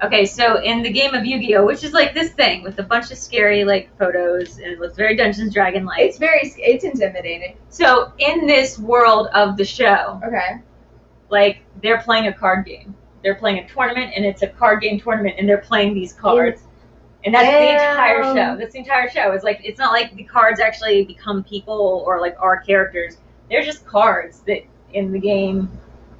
Okay, so in the game of Yu-Gi-Oh, which is like this thing with a bunch of scary like photos, and it looks very Dungeons Dragon-like. It's intimidating. So in this world of the show, okay, like they're playing a card game. They're playing a tournament, and it's a card game tournament, and they're playing these cards. And that's the entire show. That's the entire show. It's like it's not like the cards actually become people or like are characters. They're just cards that in the game,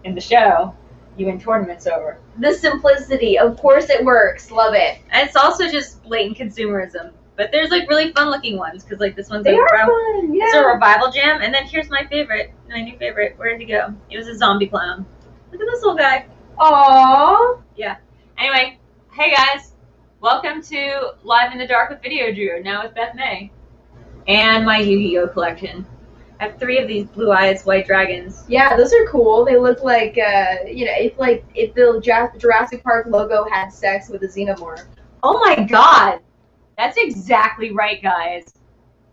in the show, you win tournaments over. The simplicity, of course it works. Love it. And it's also just blatant consumerism. But there's like really fun looking ones because like this one's fun. Yeah. It's a revival jam. And then here's my favorite, my new favorite. Where did he go? It was a zombie clown. Look at this little guy. Aww. Yeah. Anyway, hey guys. Welcome to Live in the Dark with Videodrew, now with Beth May, and my Yu-Gi-Oh collection. I have 3 of these blue eyes white dragons. Yeah, those are cool. They look like, if the Jurassic Park logo had sex with a xenomorph. Oh my god! That's exactly right, guys.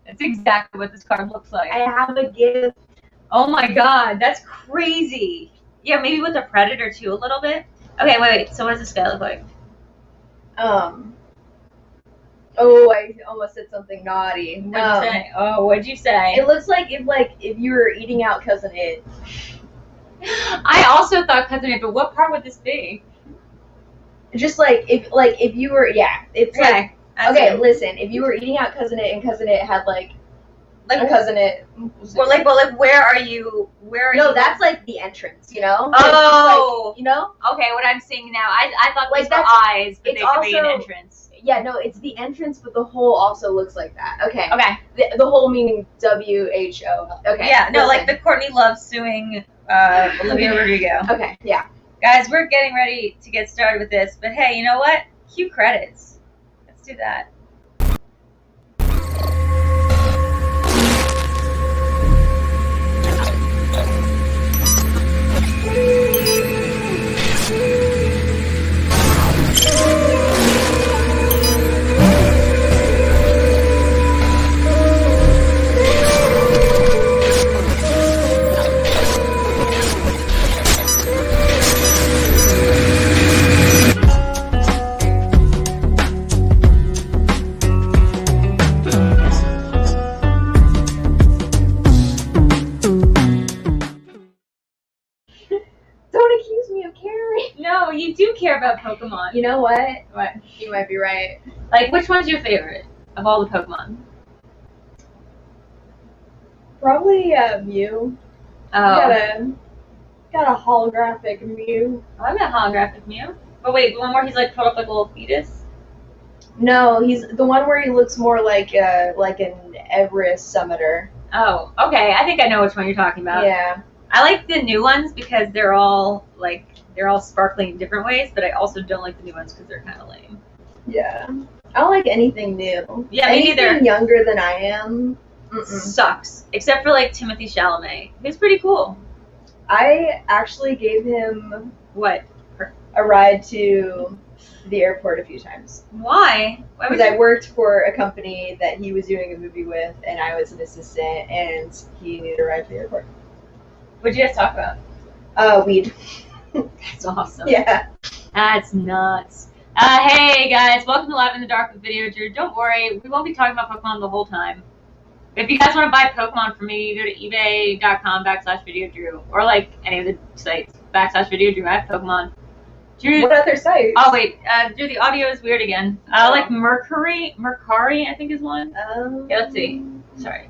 That's exactly what this card looks like. I have a gift. Oh my god, that's crazy. Yeah, maybe with a predator too, a little bit. Okay, wait. So what does this guy look like? Oh, I almost said something naughty. What'd you say? Oh, what'd you say? It looks like if you were eating out Cousin It. I also thought Cousin It, but what part would this be? Just like if you were it's okay. Okay, listen, if you were eating out Cousin It and Cousin It had like Cousin It. Well, where are you? No, that's like the entrance, you know? Oh, like, you know? Okay, what I'm seeing now, I thought like these were eyes, but they could be an entrance. Yeah, no, it's the entrance, but the hole also looks like that. Okay. Okay. The hole meaning WHO. Okay. Yeah, no, like the Courtney Love suing Olivia Rodrigo. Okay, yeah. Guys, we're getting ready to get started with this, but hey, you know what? Cue credits. Let's do that. Don't accuse me of caring. No, you do care about Pokemon. You know what? What? You might be right. Like, which one's your favorite of all the Pokemon? Probably Mew. Oh. Got a holographic Mew. I'm a holographic Mew. But wait, one where he's like curled up like a little fetus? No, he's the one where he looks more like an Everest summiter. Oh, okay. I think I know which one you're talking about. Yeah. I like the new ones because they're all sparkling in different ways, but I also don't like the new ones because they're kind of lame. Yeah. I don't like anything new. Yeah, me neither. Anything younger than I am sucks. Except for like Timothy Chalamet. He's pretty cool. I actually gave him What? a ride to the airport a few times. Why? Because I worked for a company that he was doing a movie with, and I was an assistant, and he needed a ride to the airport. What'd you guys talk about? Weed. That's awesome. Yeah. That's nuts. Hey guys, welcome to Live in the Dark with Videodrew. Don't worry, we won't be talking about Pokemon the whole time. If you guys want to buy Pokemon from me, go to ebay.com/Videodrew or like any of the sites /Videodrew. I have Pokemon. Drew, what other sites? Oh wait, Drew, the audio is weird again. Like Mercari, I think is one. Yeah, let's see. Sorry.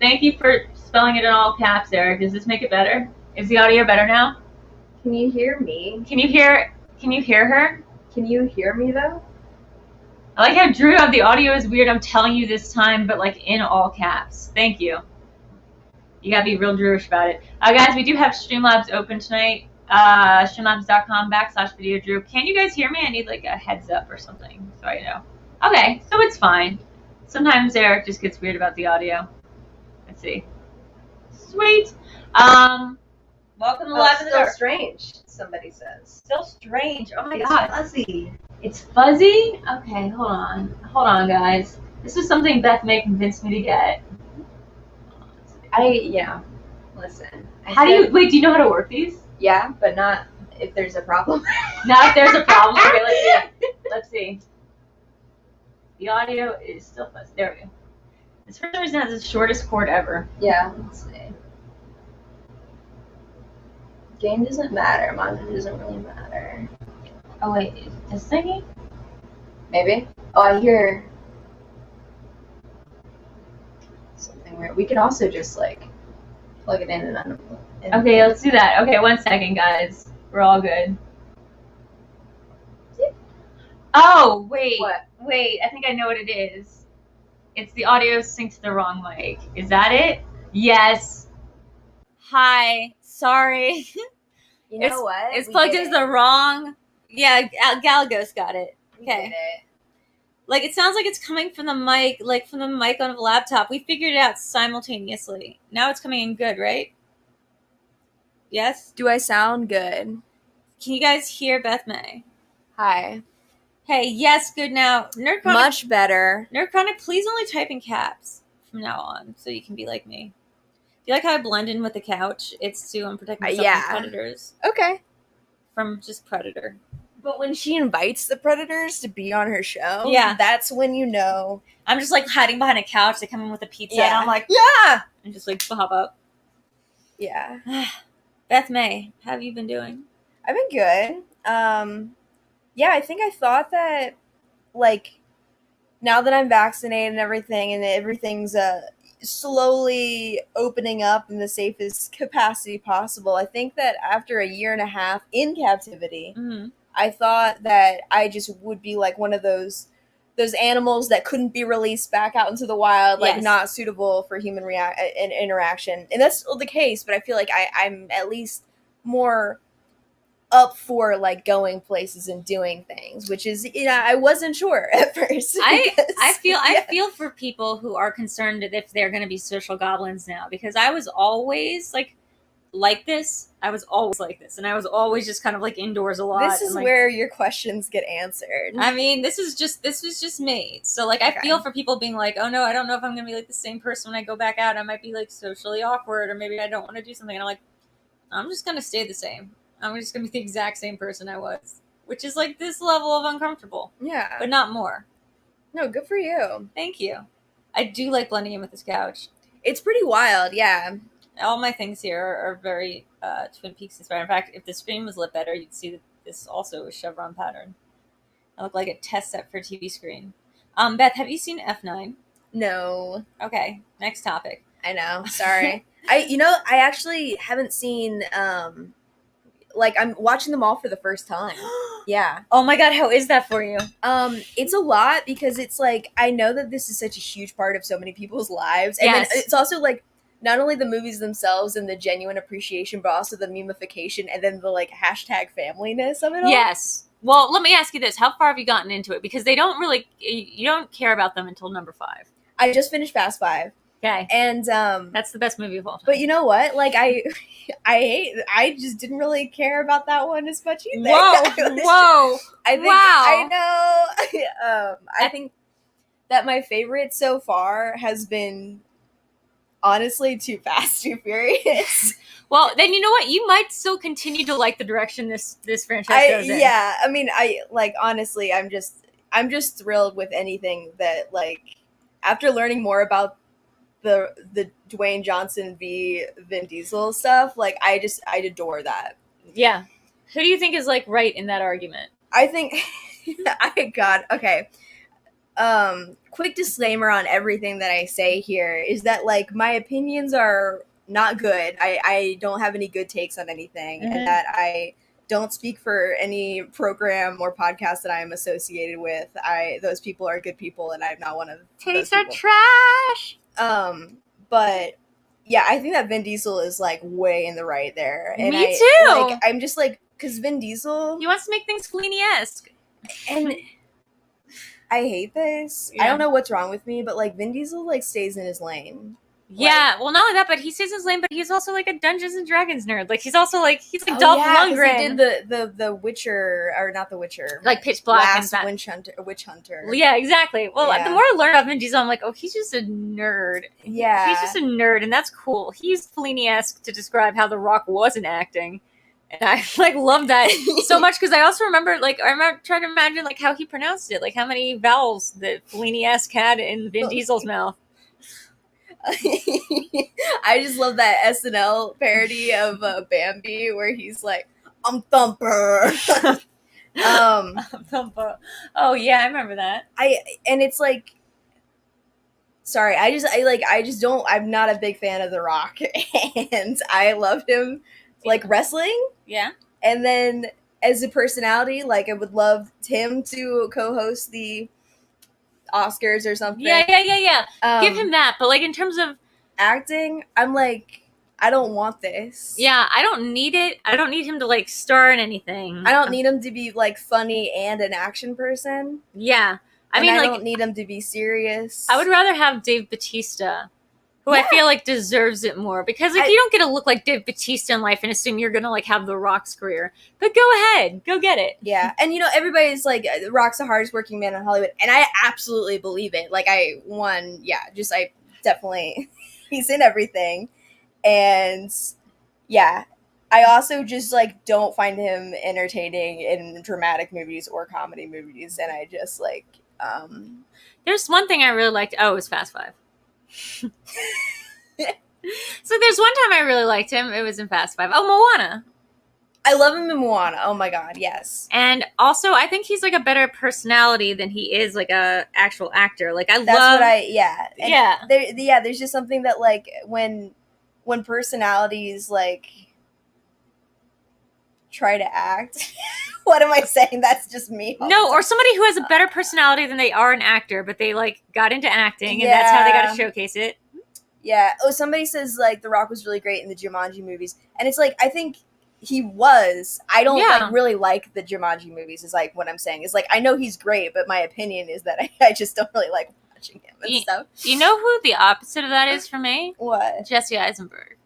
Thank you for spelling it in all caps, Eric. Does this make it better? Is the audio better now? Can you hear me? Can you hear her? Can you hear me though? I like how Drew, the audio is weird. I'm telling you this time, but like in all caps. Thank you. You gotta be real Drewish about it. Guys, we do have Streamlabs open tonight. Streamlabs.com/Videodrew. Can you guys hear me? I need like a heads up or something so I know. Okay, so it's fine. Sometimes Eric just gets weird about the audio. Let's see. Sweet. Welcome to Live in the Dark. Still strange, somebody says. Still strange. Oh my It's god. fuzzy. It's fuzzy? Okay, hold on. Hold on, guys. This is something Beth May convinced me to get. Listen. Do you know how to work these? Yeah, but not if there's a problem. Now if there's a problem, okay, let's see. The audio is still fuzzy. There we go. This for some reason has the shortest cord ever. Yeah, let's see. Game doesn't matter. Manga doesn't really matter. Oh wait, is this thingy? Maybe. Oh, I hear something weird. We can also just like plug it in and unplug it. Okay, let's do that. Okay, 1 second, guys. We're all good. Oh, wait. What? Wait, I think I know what it is. It's the audio synced to the wrong mic. Is that it? Yes. Hi. Sorry. You know what? It's plugged into the wrong... Yeah, Galagos got it. We did Okay. it. Like, it sounds like it's coming from the mic, like from the mic on a laptop. We figured it out simultaneously. Now it's coming in good, right? Yes? Do I sound good? Can you guys hear Beth May? Hi. Hey, yes, good now. NerdChronic, Much better. NerdChronic, please only type in caps from now on, so you can be like me. Do you like how I blend in with the couch? It's to protect myself Yeah. from predators. Okay. From just predator. But when she invites the predators to be on her show, Yeah. that's when you know. I'm just like hiding behind a couch. They come in with a pizza, and Yeah. I'm like, Yeah. and just like hop up. Yeah. Beth May, how have you been doing? I've been good. Yeah, I think I thought that, like, now that I'm vaccinated and everything's slowly opening up in the safest capacity possible, I think that after a year and a half in captivity, Mm-hmm. I thought that I just would be like one of those animals that couldn't be released back out into the wild, like Yes. not suitable for human interaction. And that's still the case, but I feel like I'm at least more up for like going places and doing things, which is, I wasn't sure at first. I feel for people who are concerned if they're going to be social goblins now, because I was always like this. I was always like this, and I was always just kind of like indoors a lot. This is and, like, where your questions get answered. I mean, this was just me. So like, I Okay. feel for people being like, oh no, I don't know if I'm gonna be like the same person when I go back out. I might be like socially awkward, or maybe I don't want to do something. And I'm like, I'm just gonna stay the same. I'm just gonna be the exact same person I was, which is like this level of uncomfortable, Yeah. but not more. No, good for you. Thank you. I do like blending in with this couch. It's pretty wild, yeah. All my things here are very Twin Peaks inspired. In fact, if the screen was lit better, you'd see that this also is chevron pattern. I look like a test set for a TV screen. Beth, have you seen F9? No. Okay, next topic. I know. Sorry. I actually haven't seen, like, I'm watching them all for the first time. Yeah. Oh my god, how is that for you? It's a lot because it's like, I know that this is such a huge part of so many people's lives. And Yes. then it's also like, not only the movies themselves and the genuine appreciation, but also the memification and then the like hashtag familyness of it all. Yes. Well, let me ask you this. How far have you gotten into it? Because they don't really, you don't care about them until number 5. I just finished Fast 5. Okay. And, That's the best movie of all time. but you know what? Like, I just didn't really care about that one as much either. Whoa. I think, Wow. I know. I think that my favorite so far has been, honestly, Too Fast, Too Furious. Well, then you know what? You might still continue to like the direction this franchise goes in. Yeah, I mean, honestly, I'm just thrilled with anything that, like, after learning more about the Dwayne Johnson v. Vin Diesel stuff, like, I adore that. Yeah. Who do you think is, like, right in that argument? I think, okay. Quick disclaimer on everything that I say here is that, like, my opinions are not good. I don't have any good takes on anything, Mm-hmm. and that I don't speak for any program or podcast that I am associated with. Those people are good people, and I'm not one of Takes those are people. trash! But yeah, I think that Vin Diesel is like way in the right there. And Me too! Like, I'm just like, because Vin Diesel, He wants to make things Fellini-esque. and I hate this. Yeah. I don't know what's wrong with me, but like Vin Diesel like stays in his lane. Yeah, well, not only that, but he stays in his lane, but he's also like a Dungeons and Dragons nerd. Like, he's also like, he's like Dolph 'cause Lundgren. He did the Witcher, or not the Witcher, Like Pitch Black Last and Witch Hunter. Yeah, exactly. Well, Yeah. the more I learn about Vin Diesel, I'm like, oh, he's just a nerd. Yeah, He's just a nerd, and that's cool. He's Fellini-esque to describe how The Rock wasn't acting. And I like love that so much because I also remember I'm trying to imagine like how he pronounced it, like how many vowels that Fellini-esque had in Vin Diesel's mouth. I just love that SNL parody of Bambi where he's like, "I'm Thumper." Oh yeah, I remember that. And it's like, sorry, I just don't. I'm not a big fan of The Rock, and I love him like wrestling. Yeah. And then as a personality, like I would love him to co-host the Oscars or something. Yeah. Give him that. But like in terms of acting, I'm like, I don't want this. Yeah, I don't need it. I don't need him to like star in anything. I don't need him to be like funny and an action person. Yeah. I don't need him to be serious. I would rather have Dave Bautista, who I feel like deserves it more, because like you don't get to look like Dave Bautista in life and assume you're gonna like have The Rock's career. But go ahead, go get it. Yeah, and everybody's like, The Rock's the hardest working man in Hollywood, and I absolutely believe it. Like I definitely he's in everything, and yeah, I also just like don't find him entertaining in dramatic movies or comedy movies, and I just like There's one thing I really liked. Oh, it was Fast Five. So there's one time I really liked him. It was in Fast Five. Oh, Moana. I love him in Moana. Oh my god, yes. And also, I think he's like a better personality than he is like a actual actor. Like There's just something that like when personalities like try to act. What am I saying? That's just me. No, or somebody who has a better personality than they are an actor, but they like got into acting and that's how they got to showcase it. Yeah. Oh, somebody says like The Rock was really great in the Jumanji movies, and it's like I think he was. I don't like really like the Jumanji movies. Is like what I'm saying. Is like I know he's great, but my opinion is that I just don't really like watching him and stuff. You know who the opposite of that is for me? What? Jesse Eisenberg.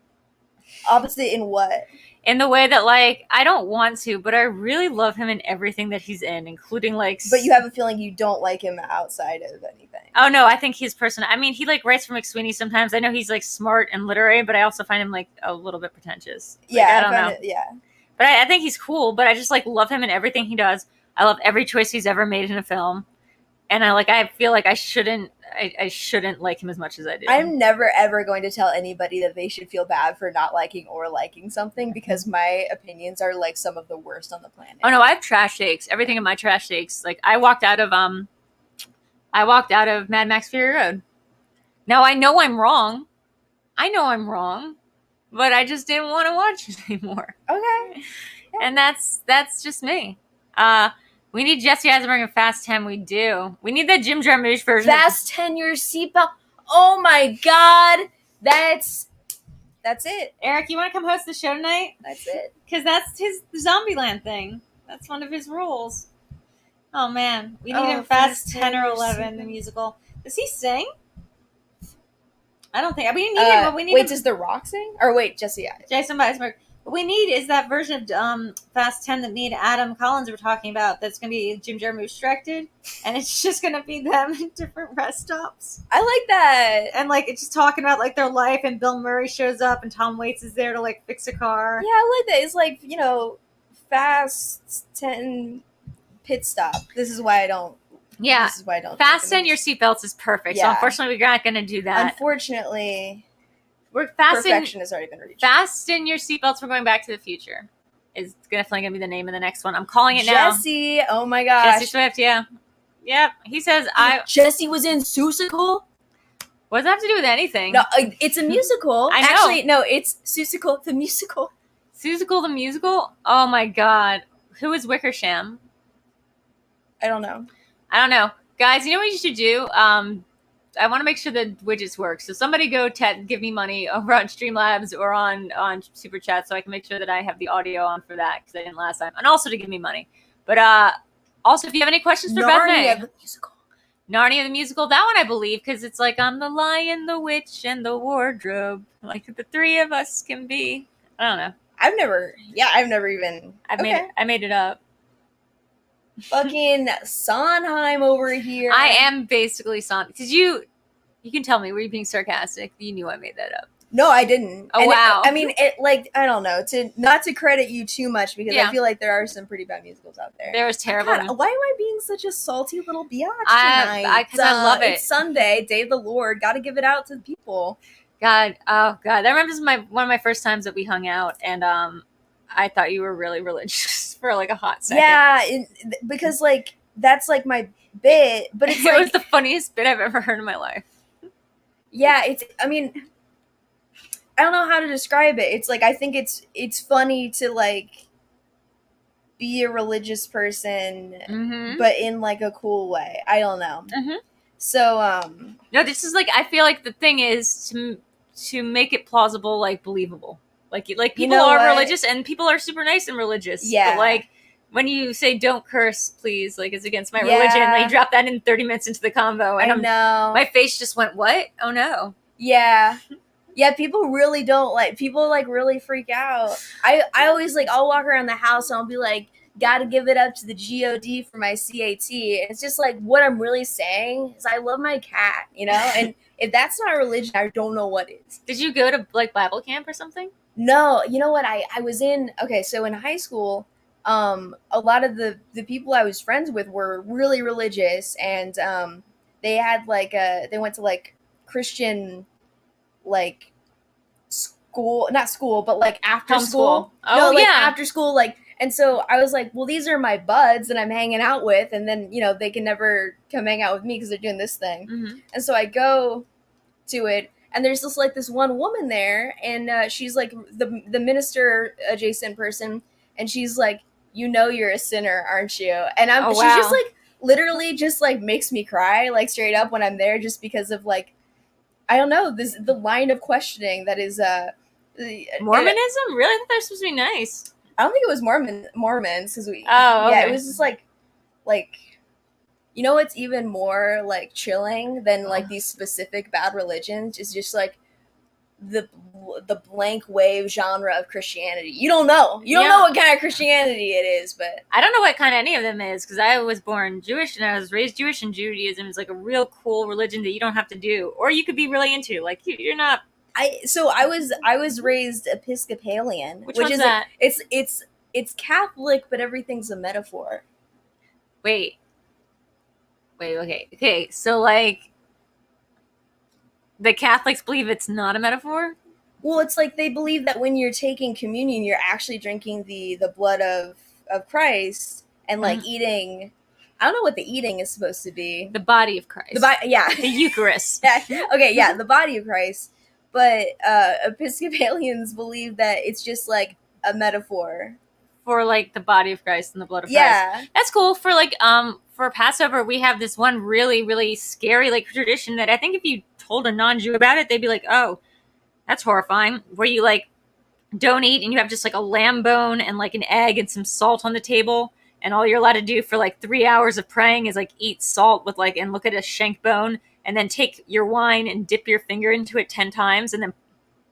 Opposite in what? In the way that, like, I don't want to, but I really love him in everything that he's in, including, like... But you have a feeling you don't like him outside of anything. Oh, no, I think his person... I mean, he, like, writes for McSweeney sometimes. I know he's, like, smart and literary, but I also find him, like, a little bit pretentious. Like, yeah, I don't know. But I think he's cool, but I just, like, love him in everything he does. I love every choice he's ever made in a film. And I feel like I shouldn't like him as much as I do. I'm never ever going to tell anybody that they should feel bad for not liking or liking something, because my opinions are like some of the worst on the planet. Oh no, I have trash takes. Everything in my trash takes. Like I walked out of Mad Max Fury Road. Now I know I'm wrong. But I just didn't want to watch it anymore. Okay. Yeah. And that's just me. We need Jesse Eisenberg in Fast 10. We do. We need the Jim Jarmusch version. Fast 10, your seatbelt. Oh my god. That's it. Eric, you want to come host the show tonight? That's it. Because that's his Zombieland thing. That's one of his rules. Oh, man. We need him Fast 10 or 11, the musical. Does he sing? I don't think. We need him, but we need Wait, him. does The Rock sing? Or wait, Jesse Jason Eisenberg. What we need is that version of Fast 10 that me and Adam Collins were talking about. That's going to be Jim Jarmusch directed, and it's just going to be them in different rest stops. I like that. And like it's just talking about like their life, and Bill Murray shows up, and Tom Waits is there to like fix a car. Yeah, I like that. It's like, Fast 10 pit stop. This is why I don't. Yeah, this is why I don't. Fasten your seatbelts is perfect. Yeah. So unfortunately, we're not going to do that. Unfortunately. Perfection has already been reached. Fasten your seatbelts. We're going back to the future. Is definitely going to be the name of the next one. I'm calling it now. Jesse. Oh my gosh. Jesse Swift. Yeah. Yep. He says Jesse was in Seussical. What does that have to do with anything? No, it's a musical. I know. Actually, no, it's Seussical the musical. Seussical the musical? Oh my god. Who is Wickersham? I don't know. Guys, you know what you should do? I want to make sure the widgets work. So somebody go give me money over on Streamlabs or on Super Chat so I can make sure that I have the audio on for that because I didn't last time. And also to give me money. But also, if you have any questions for Beth May. Narnia the musical. Narnia the musical. That one I believe because it's like I'm the lion, the witch, and the wardrobe. Like the three of us can be. I don't know. I've never even. I made it up. Fucking Sondheim over here. I am basically Sondheim. Because you can tell me, were you being sarcastic? You knew I made that up. No, I didn't. Oh, And wow. I mean, it like I don't know, to not to credit you too much because Yeah. I feel like there are some pretty bad musicals out there. There was terrible. God, why am I being such a salty little biatch tonight? Because I love it. It's Sunday, Day of the Lord. Got to give it out to the people. God, oh God, that remembers one of my first times that we hung out, and I thought you were really religious for like a hot second. Yeah, because like that's like my bit, but it's it like was the funniest bit I've ever heard in my life. Yeah, I mean, I don't know how to describe it. It's like I think it's funny to like be a religious person, but in like a cool way. I don't know. So no, this is like I feel like the thing is to make it plausible, like believable. Like people are religious and people are super nice and religious. Yeah. But like when you say don't curse, please, like it's against my religion. Like you drop that in 30 minutes into the convo, and I know my face just went, what? Oh no. Yeah. Yeah, people really don't people like really freak out. I always like I'll walk around the house and I'll be like, gotta give it up to the God for my CAT. It's just like what I'm really saying is I love my cat, you know? And if that's not religion, I don't know what is. Did you go to like Bible camp or something? No, you know what? I was in so in high school, a lot of the people I was friends with were really religious, and they had like they went to like Christian like not school, but like after school. Oh, no, yeah. After school, like, and so I was like, well, these are my buds that I'm hanging out with, and then, you know, they can never come hang out with me because they're doing this thing. And so I go to it, and there's this one woman there, and she's like the minister adjacent person, and she's like, you know, you're a sinner, aren't you? And she's just like literally just like makes me cry like straight up when I'm there, just because of like, I don't know, the line of questioning that is Mormonism? Really? I thought they were supposed to be nice. I don't think it was Mormons because okay. Yeah, it was just like you know what's even more like chilling than like these specific bad religions is just like the blank wave genre of Christianity. You don't know what kind of Christianity it is, but I don't know what kind any of them is because I was born Jewish and I was raised Jewish, and Judaism is like a real cool religion that you don't have to do, or you could be really into. Like you're not. I was raised Episcopalian, which is that? It's Catholic, but everything's a metaphor. Wait. Okay. So like, the Catholics believe it's not a metaphor? Well, it's like they believe that when you're taking communion, you're actually drinking the blood of Christ and like eating. I don't know what the eating is supposed to be. The body of Christ. The Eucharist. Yeah. Okay. Yeah, the body of Christ. But Episcopalians believe that it's just like a metaphor for like the body of Christ and the blood of Christ. Yeah, that's cool. For like for Passover, we have this one really really scary like tradition that I think if you told a non-Jew about it, they'd be like, oh, that's horrifying. Where you like don't eat and you have just like a lamb bone and like an egg and some salt on the table, and all you're allowed to do for like 3 hours of praying is like eat salt with like and look at a shank bone. And then take your wine and dip your finger into it 10 times and then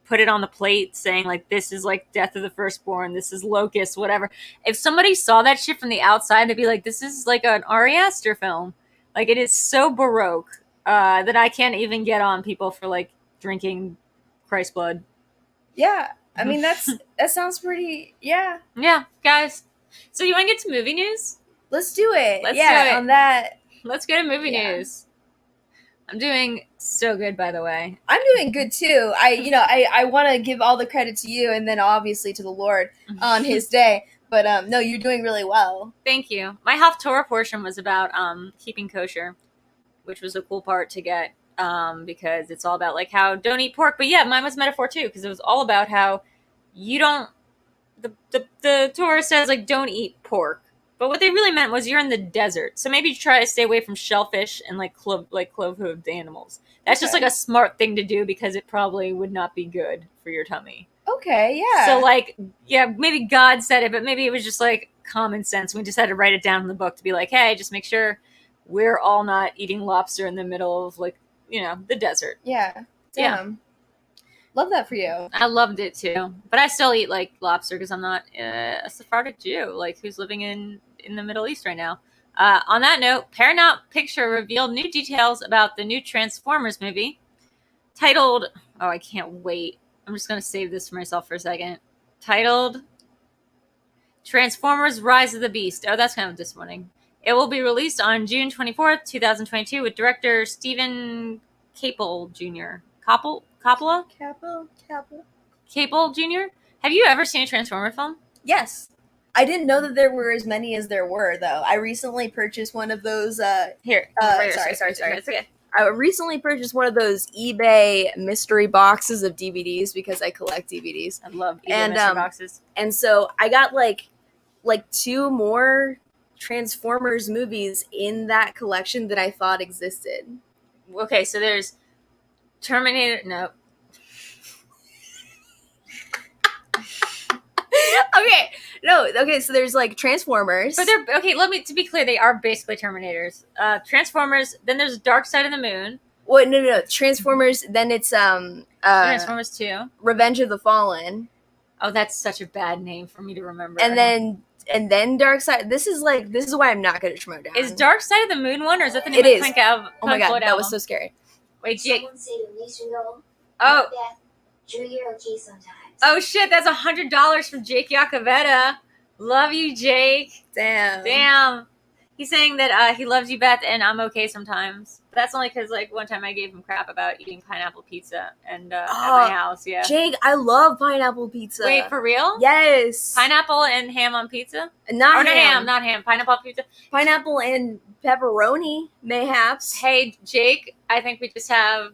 put it on the plate saying like, this is like death of the firstborn. This is locust, whatever. If somebody saw that shit from the outside, they'd be like, this is like an Ari Aster film. Like it is so Baroque that I can't even get on people for like drinking Christ's blood. Yeah. I mean, that sounds pretty, yeah. Yeah, guys. So you want to get to movie news? Let's do it. Let's do it. On that. Let's go to movie news. I'm doing so good, by the way. I'm doing good too. I want to give all the credit to you, and then obviously to the Lord on His day. But no, you're doing really well. Thank you. My Haftorah portion was about keeping kosher, which was a cool part to get because it's all about like how don't eat pork. But yeah, mine was metaphor too because it was all about how you don't. The Torah says like don't eat pork. But what they really meant was you're in the desert. So maybe try to stay away from shellfish and like clove-hooved animals. That's just like a smart thing to do because it probably would not be good for your tummy. Okay, yeah. So like, yeah, maybe God said it, but maybe it was just like common sense. We just had to write it down in the book to be like, hey, just make sure we're all not eating lobster in the middle of like, you know, the desert. Yeah. Damn. Yeah. Love that for you. I loved it too. But I still eat like lobster because I'm not a Sephardic Jew, like who's living in the Middle East right now. On that note, Paramount Picture revealed new details about the new Transformers movie titled, oh, I can't wait, I'm just going to save this for myself for a second. Titled Transformers Rise of the Beast. Oh, that's kind of disappointing. It will be released on June 24th, 2022 with director Stephen Capel Jr. Coppola? Capel Jr.? Have you ever seen a Transformer film? Yes. I didn't know that there were as many as there were, though. I recently purchased one of those. Here. Sorry. It's okay. I recently purchased one of those eBay mystery boxes of DVDs because I collect DVDs. I love eBay mystery boxes. And so I got like 2 more Transformers movies in that collection that I thought existed. Okay, so there's Terminator. No. Okay, so there's like Transformers. But they're okay, to be clear, they are basically Terminators. Transformers, then there's Dark Side of the Moon. Well, no. Transformers, then it's Transformers 2. Revenge of the Fallen. Oh, that's such a bad name for me to remember. And then Dark Side. This is why I'm not good at Schmoedown. Is Dark Side of the Moon one, or is that the name of the Pink album? Oh my god, that was so scary. Wait, Jake. Oh. Beth, Drew, you're okay sometimes. Oh shit, that's $100 from Jake Yacovetta. Love you, Jake. Damn. He's saying that he loves you, Beth, and I'm okay sometimes. But that's only because one time I gave him crap about eating pineapple pizza and at my house. Yeah. Jake, I love pineapple pizza. Wait, for real? Yes. Pineapple and ham on pizza? Not ham. Pineapple on pizza. Pineapple and pepperoni, mayhaps. Hey, Jake, I think we just have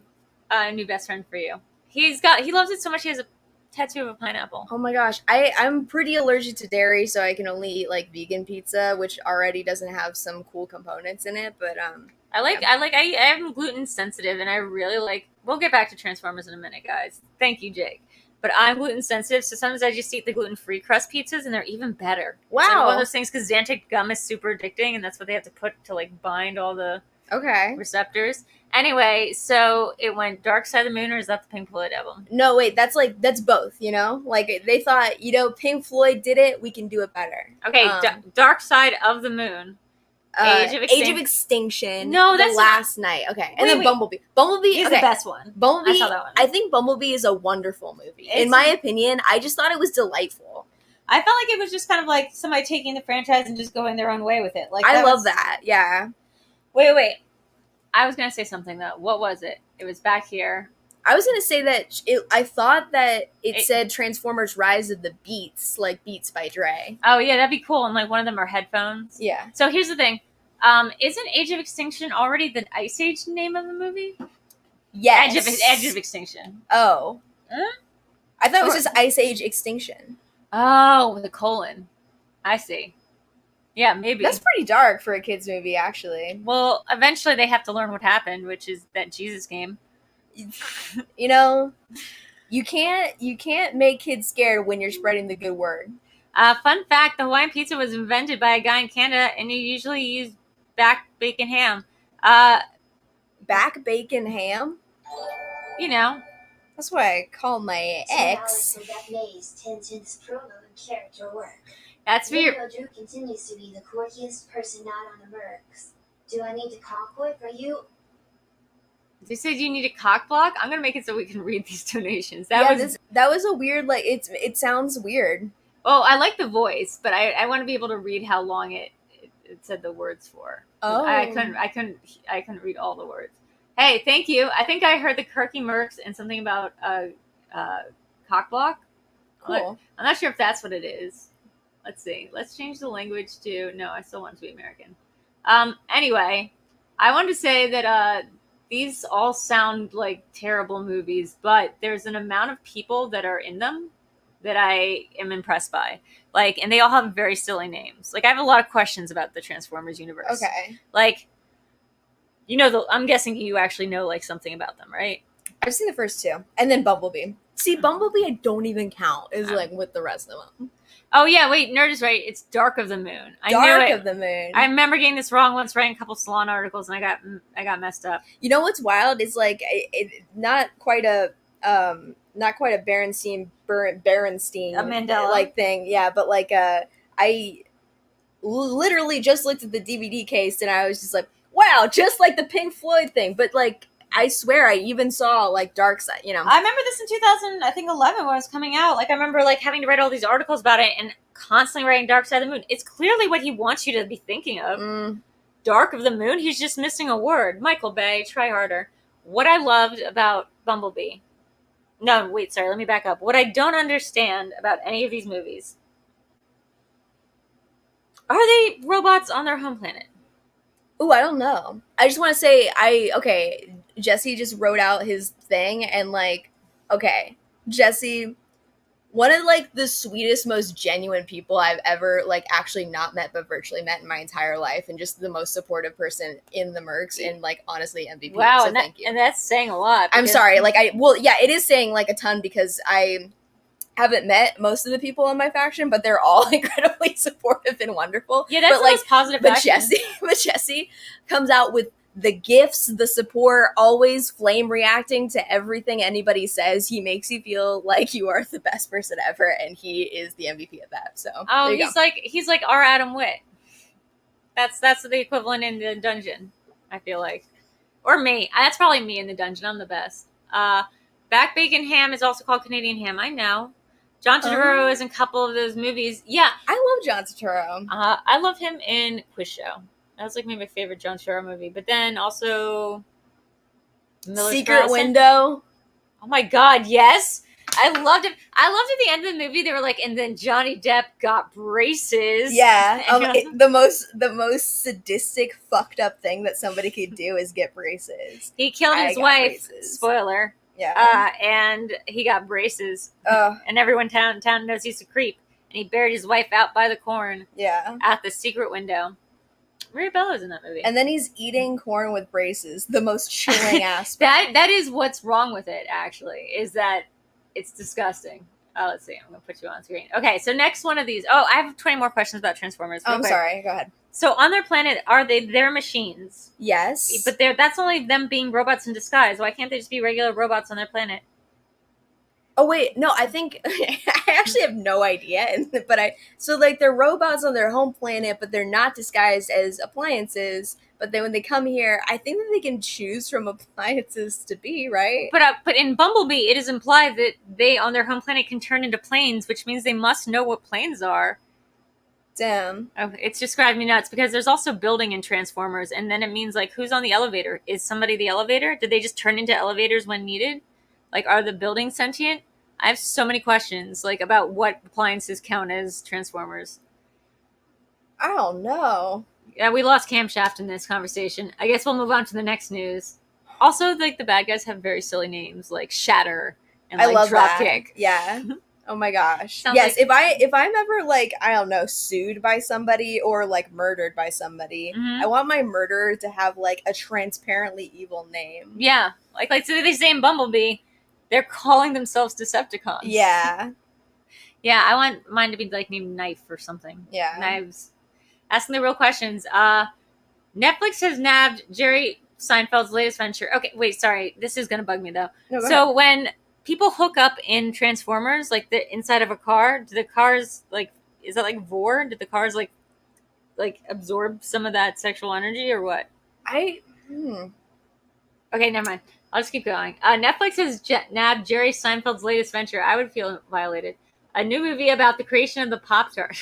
a new best friend for you. He loves it so much he has a tattoo of a pineapple. Oh my gosh. I'm pretty allergic to dairy, so I can only eat vegan pizza, which already doesn't have some cool components in it, but I am gluten sensitive, and I really like. We'll get back to Transformers in a minute, guys. Thank you, Jake. But I'm gluten sensitive, so sometimes I just eat the gluten-free crust pizzas, and they're even better. Wow. It's one of those things because Xanthic gum is super addicting, and that's what they have to put to bind all the receptors. Anyway, so it went Dark Side of the Moon, or is that the Pink Floyd album? No, wait, that's both, they thought, Pink Floyd did it, we can do it better. Okay, Dark Side of the Moon. Age of Extinction. No, that's Last Night. Okay, and then Bumblebee. Bumblebee is the best one. Bumblebee. I saw that one. I think Bumblebee is a wonderful movie. In my opinion, I just thought it was delightful. I felt like it was just kind of like somebody taking the franchise and just going their own way with it. I love that. Yeah. Wait. I was gonna say something though. What was it? It was back here. I was gonna say that I thought that it said Transformers Rise of the Beats, like Beats by Dre. Oh yeah, that'd be cool. And one of them are headphones. Yeah. So here's the thing. Isn't Age of Extinction already the Ice Age name of the movie? Yes. Edge of Extinction. Oh. I thought it was just Ice Age Extinction. Oh, with a colon. I see. Yeah, maybe. That's pretty dark for a kid's movie, actually. Well, eventually they have to learn what happened, which is that Jesus came. You can't make kids scared when you're spreading the good word. Fun fact, the Hawaiian pizza was invented by a guy in Canada, and you usually use back bacon ham. Back bacon ham? That's what I call my ex. That's for your... Videodrew continues to be the quirkiest person not on the Mercs. Do I need to cockboy for you? You said you need a cock block? I'm going to make it so we can read these donations. That was a weird, it sounds weird. Well, I like the voice, but I want to be able to read how long it said the words for. Oh. I couldn't read all the words. Hey, thank you. I think I heard the Kirky Mercs and something about cock block. Cool. I'm not sure if that's what it is. Let's see. Let's change the language to... No, I still want it to be American. Anyway, I wanted to say that these all sound like terrible movies, but there's an amount of people that are in them that I am impressed by. And they all have very silly names. I have a lot of questions about the Transformers universe. Okay. I'm guessing you actually know, something about them, right? I've seen the first 2. And then Bumblebee. See, Bumblebee I don't even count as, with the rest of them. Oh, yeah, wait, Nerd is right. It's Dark of the Moon. Dark of the Moon. I remember getting this wrong once, writing a couple Salon articles, and I got messed up. You know what's wild? It's not quite a Berenstein a Mandela thing. Yeah, but I literally just looked at the DVD case and I was just like, wow, just like the Pink Floyd thing. But I swear I even saw like Dark Side, you know. I remember this in 2011 when it was coming out. Like I remember like having to write all these articles about it and constantly writing Dark Side of the Moon. It's clearly what he wants you to be thinking of. Dark of the Moon. He's just missing a word. Michael Bay, try harder. What I loved about Bumblebee. No, wait, sorry. Let me back up. What I don't understand about any of these movies. Are they robots on their home planet? Ooh, I don't know. I just want to say, Jesse just wrote out his thing, and like, okay, Jesse, one of like the sweetest, most genuine people I've ever like actually not met but virtually met in my entire life, and just the most supportive person in the Mercs, and like honestly MVP. Wow, so and thank you. And that's saying a lot. I'm sorry, like it is saying like a ton because I haven't met most of the people in my faction, but they're all incredibly supportive and wonderful. Yeah, that's but, the most positive faction. Jesse comes out with the gifts, the support, always flame reacting to everything anybody says. He makes you feel like you are the best person ever, and he is the MVP of that. So he's like our Adam Witt. That's the equivalent in the dungeon, I feel like. Or me. That's probably me in the dungeon. I'm the best. Back Bacon Ham is also called Canadian Ham. I know. John Turturro is in a couple of those movies. Yeah. I love John Turturro. I love him in Quiz Show. That was like maybe my favorite John Turturro movie. But then also Miller's Secret Window. Oh my God, yes. I loved it. I loved at the end of the movie they were like, and then Johnny Depp got braces. Yeah. The most sadistic, fucked up thing that somebody could do is get braces. He killed his wife. Braces. Spoiler. Yeah. And he got braces. And everyone in town knows he's a creep. And he buried his wife out by the corn. Yeah. At the secret window. Maria Bello's in that movie. And then he's eating corn with braces. The most chilling aspect. That is what's wrong with it, actually, is that it's disgusting. Oh, let's see. I'm going to put you on screen. Okay, so next one of these. Oh, I have 20 more questions about Transformers. I'm sorry. Go ahead. So on their planet, are they're machines? Yes. But that's only them being robots in disguise. Why can't they just be regular robots on their planet? Oh, wait. No, I think I actually have no idea. But so like they're robots on their home planet, but they're not disguised as appliances. But then when they come here, I think that they can choose from appliances to be, right? But in Bumblebee, it is implied that they on their home planet can turn into planes, which means they must know what planes are. Damn. Oh, it's just driving me nuts because there's also building in Transformers, and then it means like who's on the elevator? Is somebody the elevator? Did they just turn into elevators when needed? Like, are the buildings sentient? I have so many questions, like, about what appliances count as Transformers. I don't know. Yeah, we lost Camshaft in this conversation. I guess we'll move on to the next news. Also, like, the bad guys have very silly names, like Shatter and like Dropkick. Yeah. Oh my gosh. Sounds yes, like... if I'm ever like, I don't know, sued by somebody or like murdered by somebody, I want my murderer to have like a transparently evil name. Yeah. Like so they say in Bumblebee, they're calling themselves Decepticons. Yeah. Yeah, I want mine to be like named Knife or something. Yeah. Knives. Asking the real questions. Netflix has nabbed Jerry Seinfeld's latest venture. Okay, wait, sorry. This is going to bug me though. No, go ahead. When people hook up in Transformers, like the inside of a car, do the cars like, is that like Vor? Did the cars like absorb some of that sexual energy or what? Okay, never mind. I'll just keep going. Netflix has nabbed Jerry Seinfeld's latest venture. I would feel violated. A new movie about the creation of the Pop-Tart.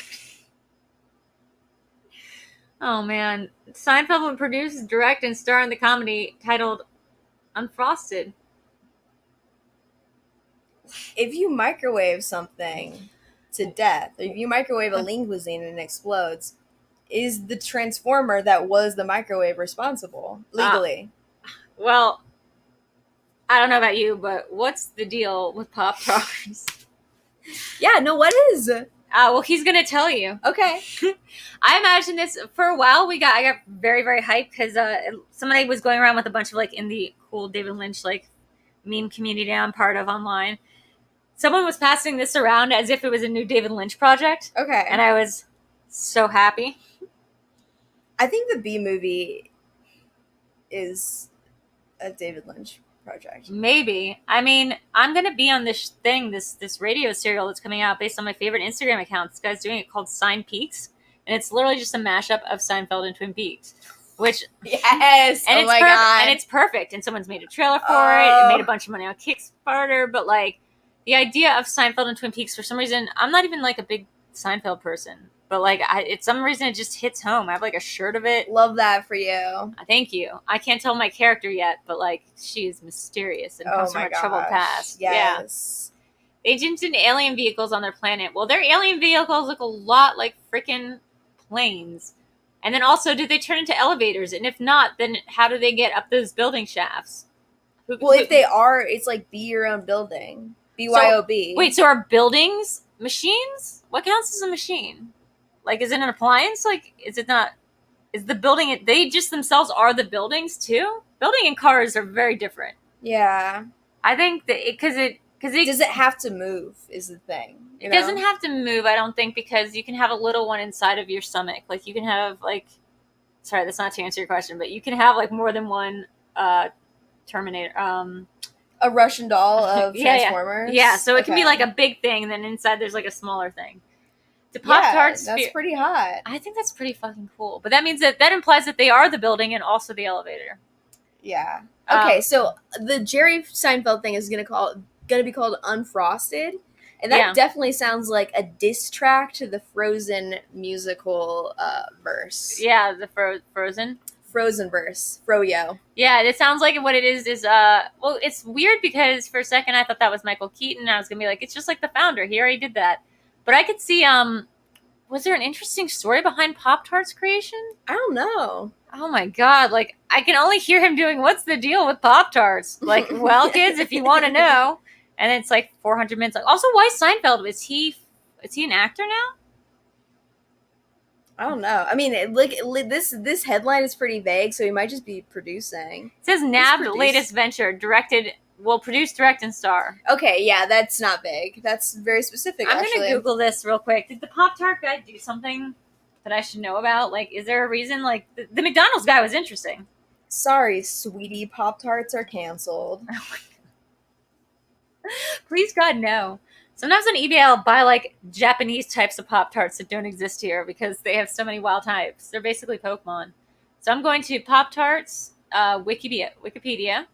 Oh, man. Seinfeld would produce, direct, and star in the comedy titled Unfrosted. If you microwave something to death, if you microwave a linguine and it explodes, is the transformer that was the microwave responsible legally? Well, I don't know about you, but what's the deal with Pop-Tarts? Yeah, no, what is? Well, he's going to tell you. Okay. I imagine this, for a while, I got very, very hyped because somebody was going around with a bunch of, like, in the cool David Lynch, like, meme community that I'm part of online. Someone was passing this around as if it was a new David Lynch project. Okay. And I was so happy. I think the B movie is a David Lynch project. Maybe. I mean, I'm going to be on this thing, this radio serial that's coming out based on my favorite Instagram account. This guy's doing it called Sign Peaks. And it's literally just a mashup of Seinfeld and Twin Peaks. which Yes. and Oh it's my god. and it's perfect. And someone's made a trailer for it. It made a bunch of money on Kickstarter. But like the idea of Seinfeld and Twin Peaks, for some reason, I'm not even like a big Seinfeld person, but like it's some reason it just hits home. I have like a shirt of it. Love that for you. Thank you. I can't tell my character yet, but like she is mysterious and comes from a troubled past. Yes. Yeah. They invented alien vehicles on their planet. Well, their alien vehicles look a lot like freaking planes. And then also, do they turn into elevators? And if not, then how do they get up those building shafts? Well, if they are, it's like be your own building. BYOB. Wait, so are buildings machines? What counts as a machine? Like, is it an appliance? Like, is it not? Is the building? They just themselves are the buildings too. Building and cars are very different. Yeah. I think that because does it have to move? Is the thing. It doesn't have to move, I don't think, because you can have a little one inside of your stomach. Like you can have like, sorry, that's not to answer your question, but you can have like more than one Terminator. A Russian doll of Transformers. Yeah, so it can be like a big thing, and then inside there's like a smaller thing. The Pop-Tarts, that's pretty hot. I think that's pretty fucking cool. But that means that implies that they are the building and also the elevator. Yeah. Okay, so the Jerry Seinfeld thing is gonna be called Unfrosted, and that definitely sounds like a diss track to the Frozen musical verse. Yeah, the Frozen verse, Froyo. Yeah, it sounds like what it is well, it's weird because for a second I thought that was Michael Keaton. I was gonna be like, it's just like the founder. He already did that. But I could see, was there an interesting story behind Pop-Tarts creation? I don't know. Oh my god, like, I can only hear him doing, what's the deal with Pop-Tarts? Like, well, kids, if you want to know. And it's like 400 minutes. Also, why Seinfeld? Is he an actor now? I don't know. I mean, this headline is pretty vague, so he might just be producing. It says nabbed latest venture, produce, direct, and star. Okay, yeah, that's not vague. That's very specific, I'm going to Google this real quick. Did the Pop-Tart guy do something that I should know about? Like, is there a reason? Like, the McDonald's guy was interesting. Sorry, sweetie, Pop-Tarts are canceled. Oh my God. Please, God, no. Sometimes on eBay, I'll buy, like, Japanese types of Pop-Tarts that don't exist here because they have so many wild types. They're basically Pokemon. So I'm going to Pop-Tarts, Wikipedia.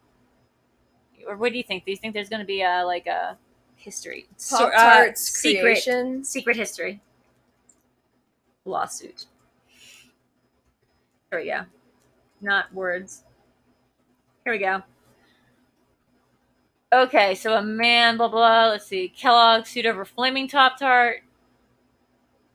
Or what do you think? Do you think there's going to be a history? Pop-Tarts creation? Secret history. Lawsuit. Here we go. Not words. Here we go. Okay, so a man, blah, blah, let's see. Kellogg sued over Flaming Pop-Tart.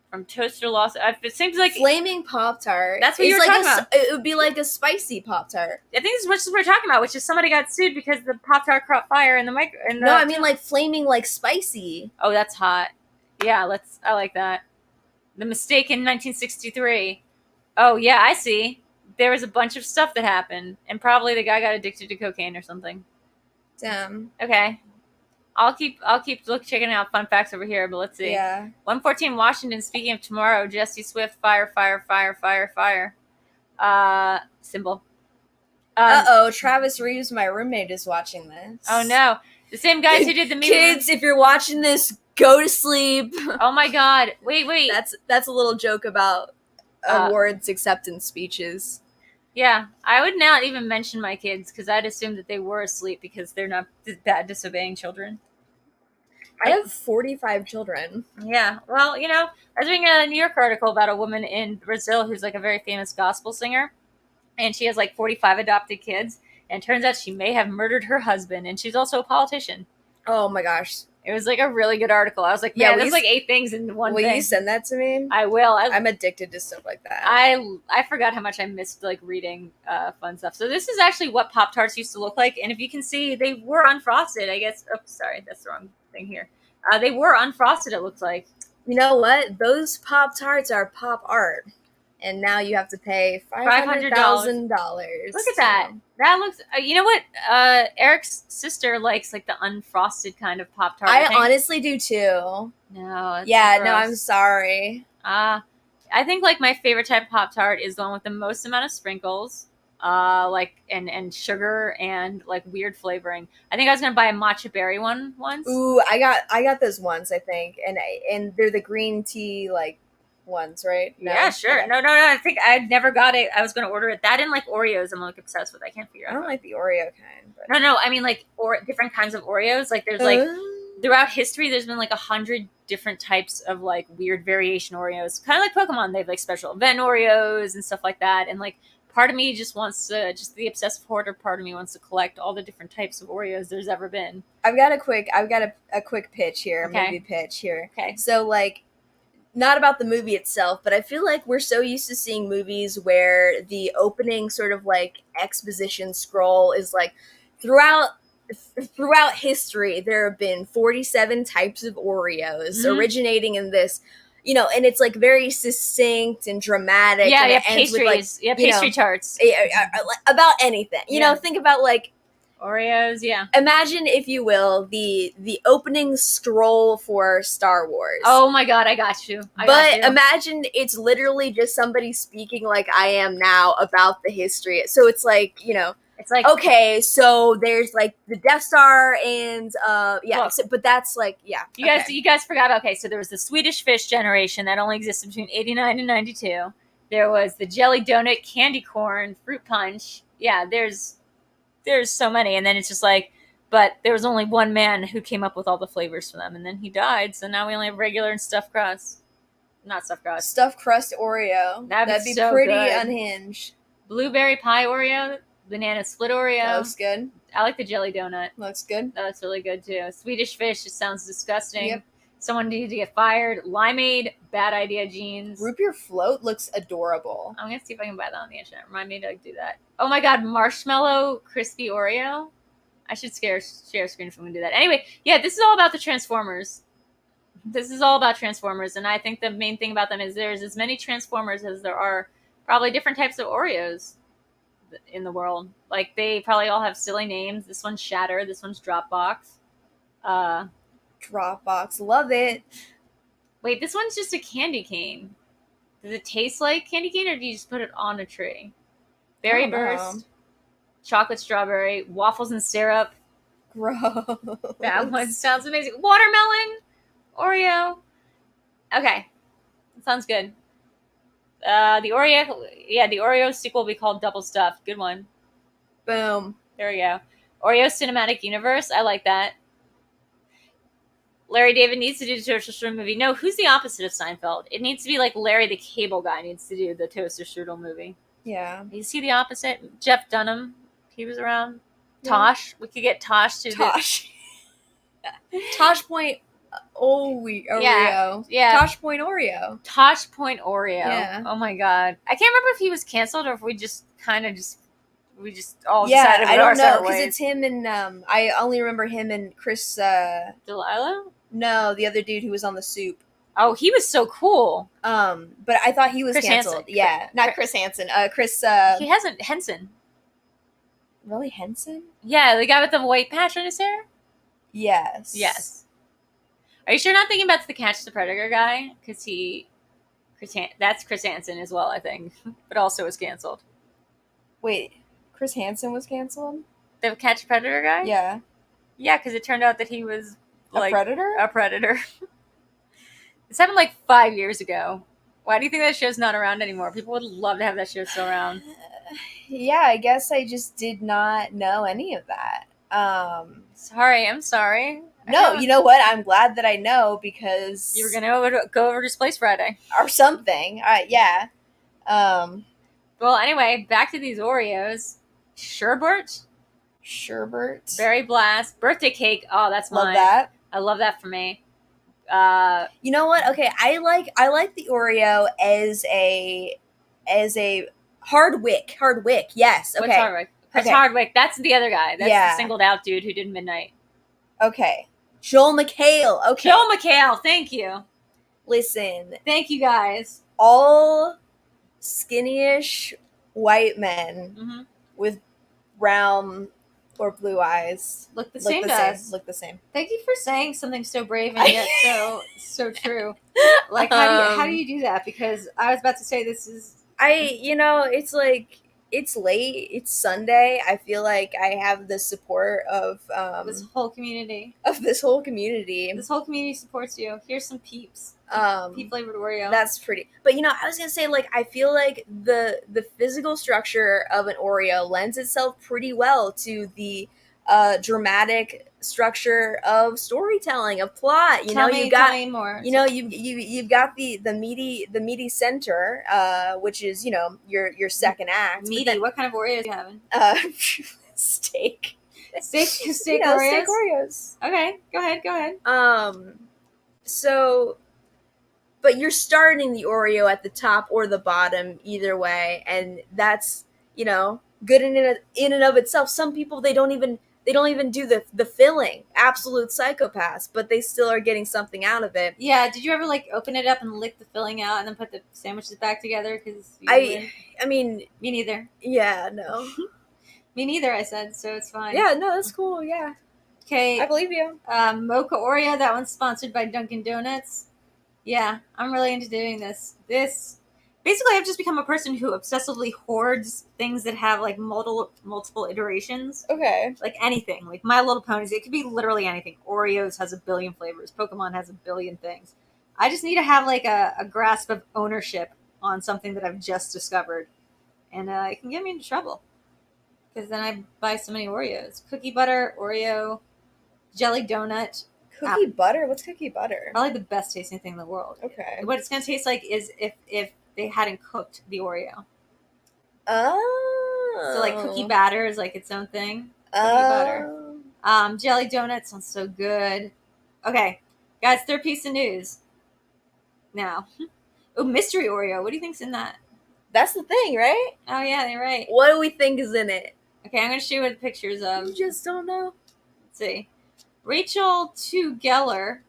From toaster lawsuit. It seems like... Flaming Pop-Tart. That's what you were talking about. It would be like a spicy Pop-Tart. I think this is what we're talking about, which is somebody got sued because the Pop-Tart caught fire in the micro... No, I mean like flaming, like spicy. Oh, that's hot. Yeah, I like that. The mistake in 1963. Oh, yeah, I see. There was a bunch of stuff that happened, and probably the guy got addicted to cocaine or something. Damn. Okay. I'll keep checking out fun facts over here, but let's see. Yeah. 114 Washington, speaking of tomorrow, Jesse Swift, fire. Symbol. Travis Reeves, my roommate, is watching this. Oh no. The same guys who did the movie. Kids, if you're watching this, go to sleep. Oh my god. Wait. That's a little joke about awards acceptance speeches. Yeah, I would not even mention my kids because I'd assume that they were asleep because they're not bad disobeying children. I have 45 children. Yeah, well, I was reading a New York article about a woman in Brazil who's like a very famous gospel singer, and she has like 45 adopted kids, and it turns out she may have murdered her husband, and she's also a politician. Oh my gosh. It was like a really good article. I was like, yeah, there's like 8 things in one thing. Will you send that to me? I will. I'm addicted to stuff like that. I forgot how much I missed like reading fun stuff. So this is actually what Pop-Tarts used to look like. And if you can see, they were unfrosted, I guess. Oh, sorry, that's the wrong thing here. They were unfrosted, it looks like. You know what? Those Pop-Tarts are pop art. And now you have to pay $500,000. Look at that. That looks... you know what? Eric's sister likes like the unfrosted kind of Pop-Tart. I honestly do too. No. Yeah, no, I'm sorry. I think like my favorite type of Pop-Tart is the one with the most amount of sprinkles. And sugar and like weird flavoring. I think I was gonna buy a matcha berry one once. Ooh, I got those once, I think. And they're the green tea like ones, right? No? Yeah, sure. Okay. No. I think I never got it. I was going to order it. That and like Oreos, I'm like obsessed with. I can't figure I out. don't like the Oreo kind. But... No. I mean like different kinds of Oreos. Like there's like throughout history, there's been like 100 different types of like weird variation Oreos. Kind of like Pokemon. They have like special event Oreos and stuff like that. And like part of me just wants to, just the obsessive hoarder part of me wants to collect all the different types of Oreos there's ever been. I've got a quick pitch here, Okay. movie pitch here. Okay. So like, not about the movie itself, but I feel like we're so used to seeing movies where the opening sort of like exposition scroll is like throughout history there have been 47 types of Oreos originating in this, you know, and it's like very succinct and dramatic. Yeah, and yeah, it ends with, pastries. like, Pastry charts. About anything. You know, think about like Oreos, yeah. Imagine, if you will, the opening scroll for Star Wars. Oh my god, I got you. Imagine it's literally just somebody speaking like I am now about the history. So it's like, you know, it's like, okay, so there's like the Death Star and but that's like, yeah. You guys forgot, okay, so there was the Swedish Fish generation that only existed between 89 and 92. There was the jelly donut, candy corn, fruit punch. Yeah, there's so many, and then it's just like, but there was only one man who came up with all the flavors for them, and then he died, so now we only have regular and stuffed crust. Not stuffed crust. Stuffed crust Oreo. That'd be so pretty good. Unhinged. Blueberry pie Oreo, banana split Oreo. That looks good. I like the jelly donut. Looks good. That's really good too. Swedish Fish, it sounds disgusting. Yep. Someone needed to get fired. Limeade, bad idea jeans. Root beer float looks adorable. I'm going to see if I can buy that on the internet. Remind me to do that. Oh my god, marshmallow crispy Oreo. I should share screen if I'm going to do that. Anyway, yeah, this is all about the Transformers. This is all about Transformers, and I think the main thing about them is there's as many Transformers as there are probably different types of Oreos in the world. Like, they probably all have silly names. This one's Shatter. This one's Dropbox. Dropbox. Love it. Wait, this one's just a candy cane. Does it taste like candy cane, or do you just put it on a tree? Berry Burst, chocolate strawberry, waffles and syrup. Gross. That one sounds amazing. Watermelon, Oreo. Okay, that sounds good. The Oreo sequel will be called Double Stuffed. Good one. Boom. There we go. Oreo Cinematic Universe. I like that. Larry David needs to do the Toaster Strudel movie. No, who's the opposite of Seinfeld? It needs to be like Larry the Cable Guy needs to do the Toaster Strudel movie. Yeah. You see the opposite? Jeff Dunham. He was around. Yeah. Tosh. We could get Tosh to Tosh. Tosh Point Oreo. Yeah. Tosh Point Oreo. Tosh Point Oreo. Yeah. Oh my god. I can't remember if he was canceled or if we just all decided I don't know, because it's him and I only remember him and Chris Delilah? No, the other dude who was on the Soup. Oh, he was so cool. But I thought he was Chris canceled. Hansen. Yeah, not Chris Hansen. Chris. He hasn't Henson. Really, Henson? Yeah, the guy with the white patch on his hair. Yes. Are you sure not thinking about the Catch the Predator guy? Because that's Chris Hansen as well, I think, but also was canceled. Wait, Chris Hansen was canceled? The Catch the Predator guy? Yeah. Yeah, because it turned out that he was like a predator. A predator. This happened like 5 years ago. Why do you think that show's not around anymore? People would love to have that show still around. Yeah, I guess I just did not know any of that. I'm sorry. No, you know what? I'm glad that I know because you were gonna go over to his place Friday or something. Yeah. Well, anyway, back to these Oreos. Sherbert, Berry Blast, birthday cake. Oh, that's mine. Love that. I love that for me. You know what? Okay, I like the Oreo as a Hardwick. Yes. Okay. What's Hardwick? Chris Hardwick. That's the other guy. That's the singled out dude who did Midnight. Okay. Joel McHale. Okay. Joel McHale. Thank you. Listen. Thank you guys. All skinny-ish white men with brown or blue eyes look the same to us. Look the same. Thank you for saying something so brave and yet so true. Like, how do you do that? Because I was about to say this is... it's like, it's late, it's Sunday. I feel like I have the support of... this whole community. This whole community supports you. Here's some peeps. Pea flavored Oreo. That's pretty. But I was gonna say, like, I feel like the physical structure of an Oreo lends itself pretty well to the dramatic structure of storytelling, of plot. Tell me more. You've got the meaty center, which is your second act. Meaty. What kind of Oreos are you having? Steak. Steak Oreos. Steak Oreos. Okay, go ahead. So, but you're starting the Oreo at the top or the bottom, either way, and that's good in and of itself. Some people they don't even do the filling. Absolute psychopaths, but they still are getting something out of it. Yeah. Did you ever like open it up and lick the filling out and then put the sandwiches back together? Because I mean, me neither. Yeah, no. Me neither. I said so. It's fine. Yeah, no, that's cool. Yeah. Okay. I believe you. Mocha Oreo. That one's sponsored by Dunkin' Donuts. Yeah, I'm really into doing this. Basically, I've just become a person who obsessively hoards things that have like multiple iterations. Okay. Like anything, like My Little Ponies. It could be literally anything. Oreos has a billion flavors. Pokemon has a billion things. I just need to have like a grasp of ownership on something that I've just discovered, and it can get me into trouble because then I buy so many Oreos. Cookie butter Oreo, jelly donut. Cookie butter? What's cookie butter? Probably the best tasting thing in the world. Okay. What it's gonna taste like is if they hadn't cooked the Oreo. Oh. So like cookie batter is like its own thing. Cookie butter. Jelly donut sounds so good. Okay, guys, third piece of news. Now, mystery Oreo. What do you think's in that? That's the thing, right? Oh yeah, you're right. What do we think is in it? Okay, I'm gonna show you what the pictures of. You just don't know. Let's see. Rachel 2 Geller.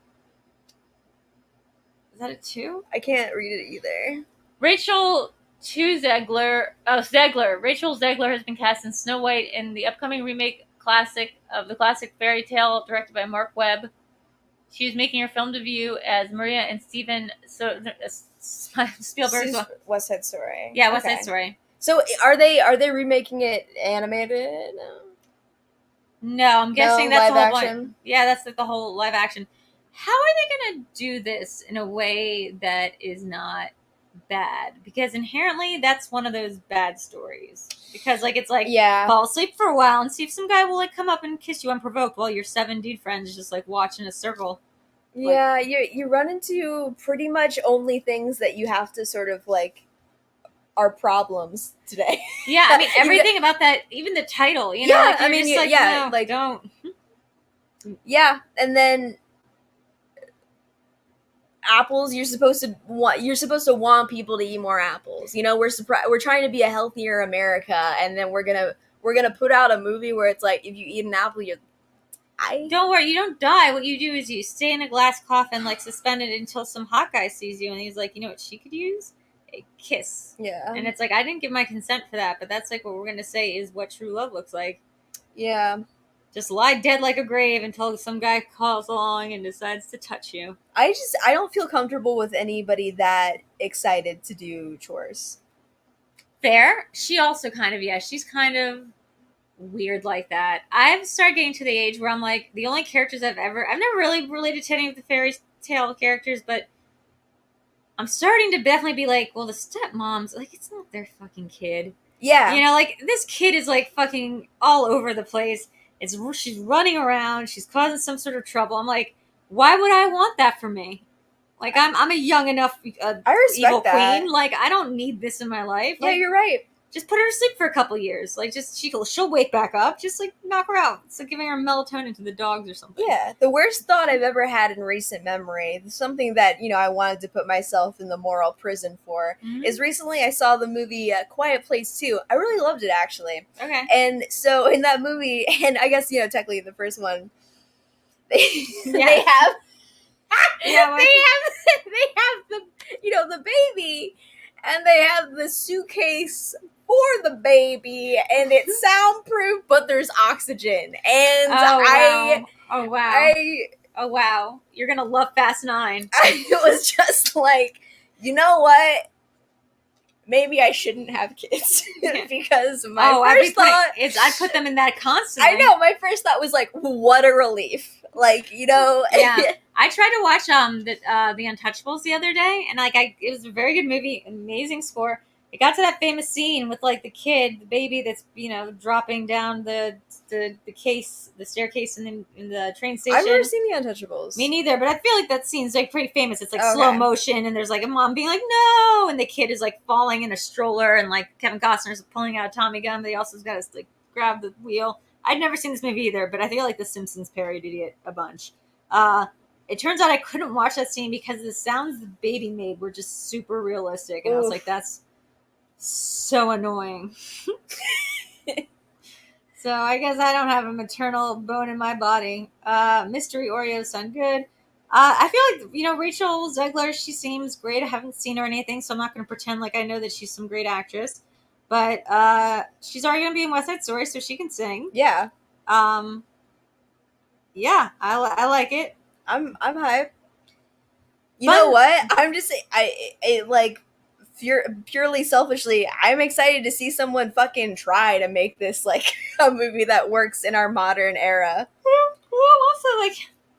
Is that a 2? I can't read it either. Rachel 2 Zegler. Oh, Zegler. Rachel Zegler has been cast in Snow White in the upcoming remake of the classic fairy tale directed by Mark Webb. She is making her film debut as Maria in Steven Spielberg's West Side Story. Yeah, West Side Story. So are they remaking it animated? No, I'm guessing that's the live whole action? point. Yeah, that's like the whole live action. How are they going to do this in a way that is not bad? Because inherently, that's one of those bad stories. Because like it's like fall asleep for a while and see if some guy will like come up and kiss you unprovoked while your 7 dude friends just like watch in a circle. Yeah, you run into pretty much only things that you have to sort of like are problems today. Yeah, I mean everything about that, even the title, you know. Yeah, like, I mean, just no, like don't. Yeah, and then apples. You're supposed to want people to eat more apples. You know, we're trying to be a healthier America, and then we're gonna put out a movie where it's like if you eat an apple, Don't worry, you don't die. What you do is you stay in a glass coffin, like suspended until some hot guy sees you, and he's like, you know what she could use? A kiss. Yeah. And it's like, I didn't give my consent for that, but that's like what we're gonna say is what true love looks like. Yeah. Just lie dead like a grave until some guy calls along and decides to touch you. I don't feel comfortable with anybody that excited to do chores. Fair. She also she's kind of weird like that. I've started getting to the age where I'm like, the only characters I've never really related to any of the fairy tale characters, but I'm starting to definitely be like, well, the stepmoms, like, it's not their fucking kid. Yeah. You know, like, this kid is, like, fucking all over the place. She's running around. She's causing some sort of trouble. I'm like, why would I want that for me? Like, I'm a young enough I respect evil that. Queen. Like, I don't need this in my life. Yeah, like, you're right. Just put her to sleep for a couple years. Like, just she'll wake back up. Just like knock her out. It's like giving her melatonin to the dogs or something. Yeah, the worst thought I've ever had in recent memory, something that I wanted to put myself in the moral prison for, is recently I saw the movie Quiet Place 2. I really loved it actually. Okay. And so in that movie, and I guess technically the first one, they Yeah. have. Yeah, they have the the baby, and they have the suitcase for the baby, and it's soundproof, but there's oxygen. And oh wow, you're gonna love Fast 9. I was just like, you know what? Maybe I shouldn't have kids because my first thought is I put them in that constantly. I know my first thought was like, what a relief, like Yeah. I tried to watch the Untouchables the other day, and like it was a very good movie, amazing score. It got to that famous scene with like the kid, the baby that's dropping down the case, the staircase in the train station. I've never seen The Untouchables. Me neither, but I feel like that scene's like pretty famous. It's like slow motion, and there's like a mom being like, "No," and the kid is like falling in a stroller, and like Kevin Costner's pulling out a Tommy gun, but he also got to like grab the wheel. I'd never seen this movie either, but I feel like The Simpsons parodied it a bunch. It turns out I couldn't watch that scene because the sounds the baby made were just super realistic, and I was like, "That's so annoying." So I guess I don't have a maternal bone in my body. Mystery Oreos sound good. I feel like, Rachel Zegler, she seems great. I haven't seen her or anything, so I'm not going to pretend like I know that she's some great actress. But she's already going to be in West Side Story, so she can sing. Yeah. Yeah, I like it. I'm hype. You know what? I'm just purely selfishly, I'm excited to see someone fucking try to make this like a movie that works in our modern era. Well, also, like,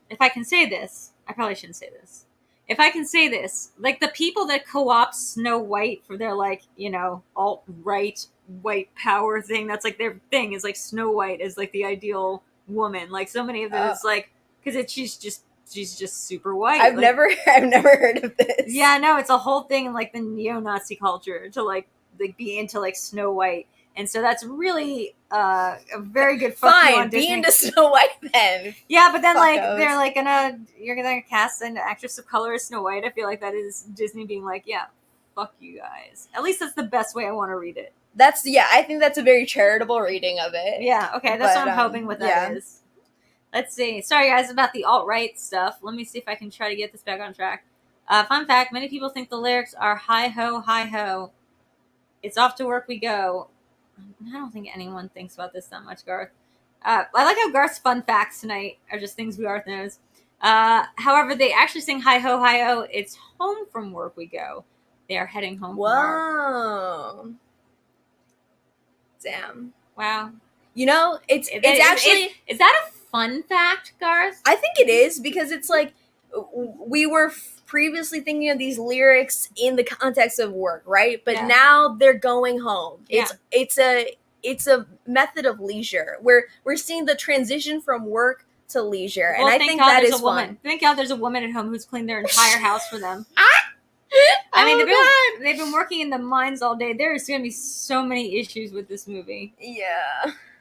if I can say this, I probably shouldn't say this. If I can say this, like, the people that co-opt Snow White for their, like, alt-right white power thing, that's, like, their thing, is, like, Snow White is, like, the ideal woman. Like, so many of them is, like, because she's just super white. I've never heard of this. Yeah, no, it's a whole thing in, like, the neo-Nazi culture to, like be into, like, Snow White. And so that's really a very good fuck you on Disney. Be into Snow White then. Yeah, but then they're like you're gonna cast an actress of color as Snow White. I feel like that is Disney being like, yeah, fuck you guys. At least that's the best way I want to read it. I think that's a very charitable reading of it. Yeah, okay, that's what I'm hoping what that is. Let's see. Sorry guys about the alt-right stuff. Let me see if I can try to get this back on track. Fun fact, many people think the lyrics are hi ho, it's off to work we go. I don't think anyone thinks about this that much, Garth. I like how Garth's fun facts tonight are just things Garth knows. However, they actually sing hi ho, it's home from work we go. They are heading home from work. Whoa. Damn. Wow. It's actually... Is that a fun fact, Garth? I think it is, because it's like, we were previously thinking of these lyrics in the context of work, right? But now they're going home. Yeah. It's a method of leisure. We're seeing the transition from work to leisure, well, and I think that is woman. fun. Thank God there's a woman at home who's cleaned their entire house for them. They've been working in the mines all day. There's going to be so many issues with this movie. Yeah.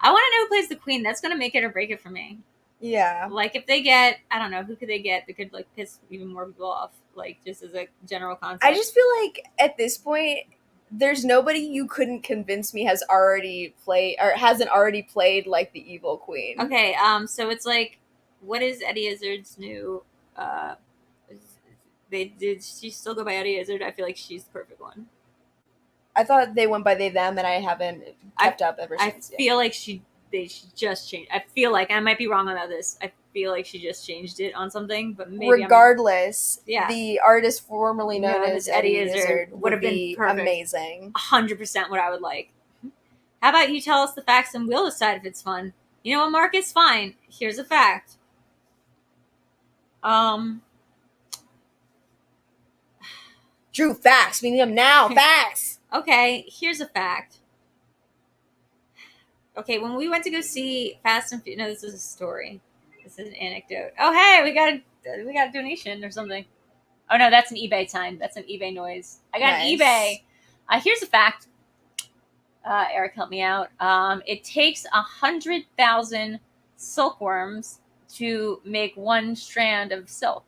I want to know who plays the queen. That's going to make it or break it for me. Yeah. Like, if they get, I don't know, who could they get that could, like, piss even more people off? Like, just as a general concept. I just feel like, at this point, there's nobody you couldn't convince me hasn't already played, like, the evil queen. Okay, so it's like, what is Eddie Izzard's new, did she still go by Eddie Izzard? I feel like she's the perfect one. I thought they went by they, them, and I haven't kept up ever since. I feel like she just changed. I feel like, I might be wrong about this, I feel like she just changed it on something, but maybe regardless, the artist formerly known as Eddie Izzard would have been perfect. Amazing. 100% what I would like. How about you tell us the facts and we'll decide if it's fun. You know what, Mark? It's fine. Here's a fact. Drew, facts. We need them now. Facts. Okay, here's a fact. Okay, when we went to go see Fast and Furious, no, this is a story. This is an anecdote. Oh, hey, we got a donation or something. Oh no, that's an eBay sign. That's an eBay noise. I got an eBay. Here's a fact. Eric, help me out. It takes 100,000 silkworms to make one strand of silk.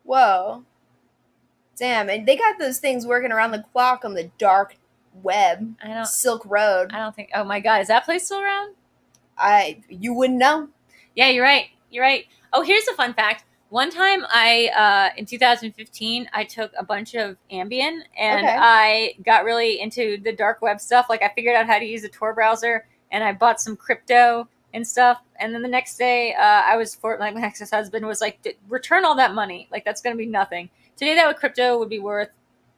Whoa. Damn, and they got those things working around the clock on the dark web. Silk Road. I don't think. Oh my God, is that place still around? You wouldn't know. Yeah, you're right. Oh, here's a fun fact. One time, in 2015, I took a bunch of Ambien, and I got really into the dark web stuff. Like, I figured out how to use a Tor browser, and I bought some crypto and stuff. And then the next day, my ex-husband was like, return all that money. Like, that's going to be nothing. Today, that crypto would be worth,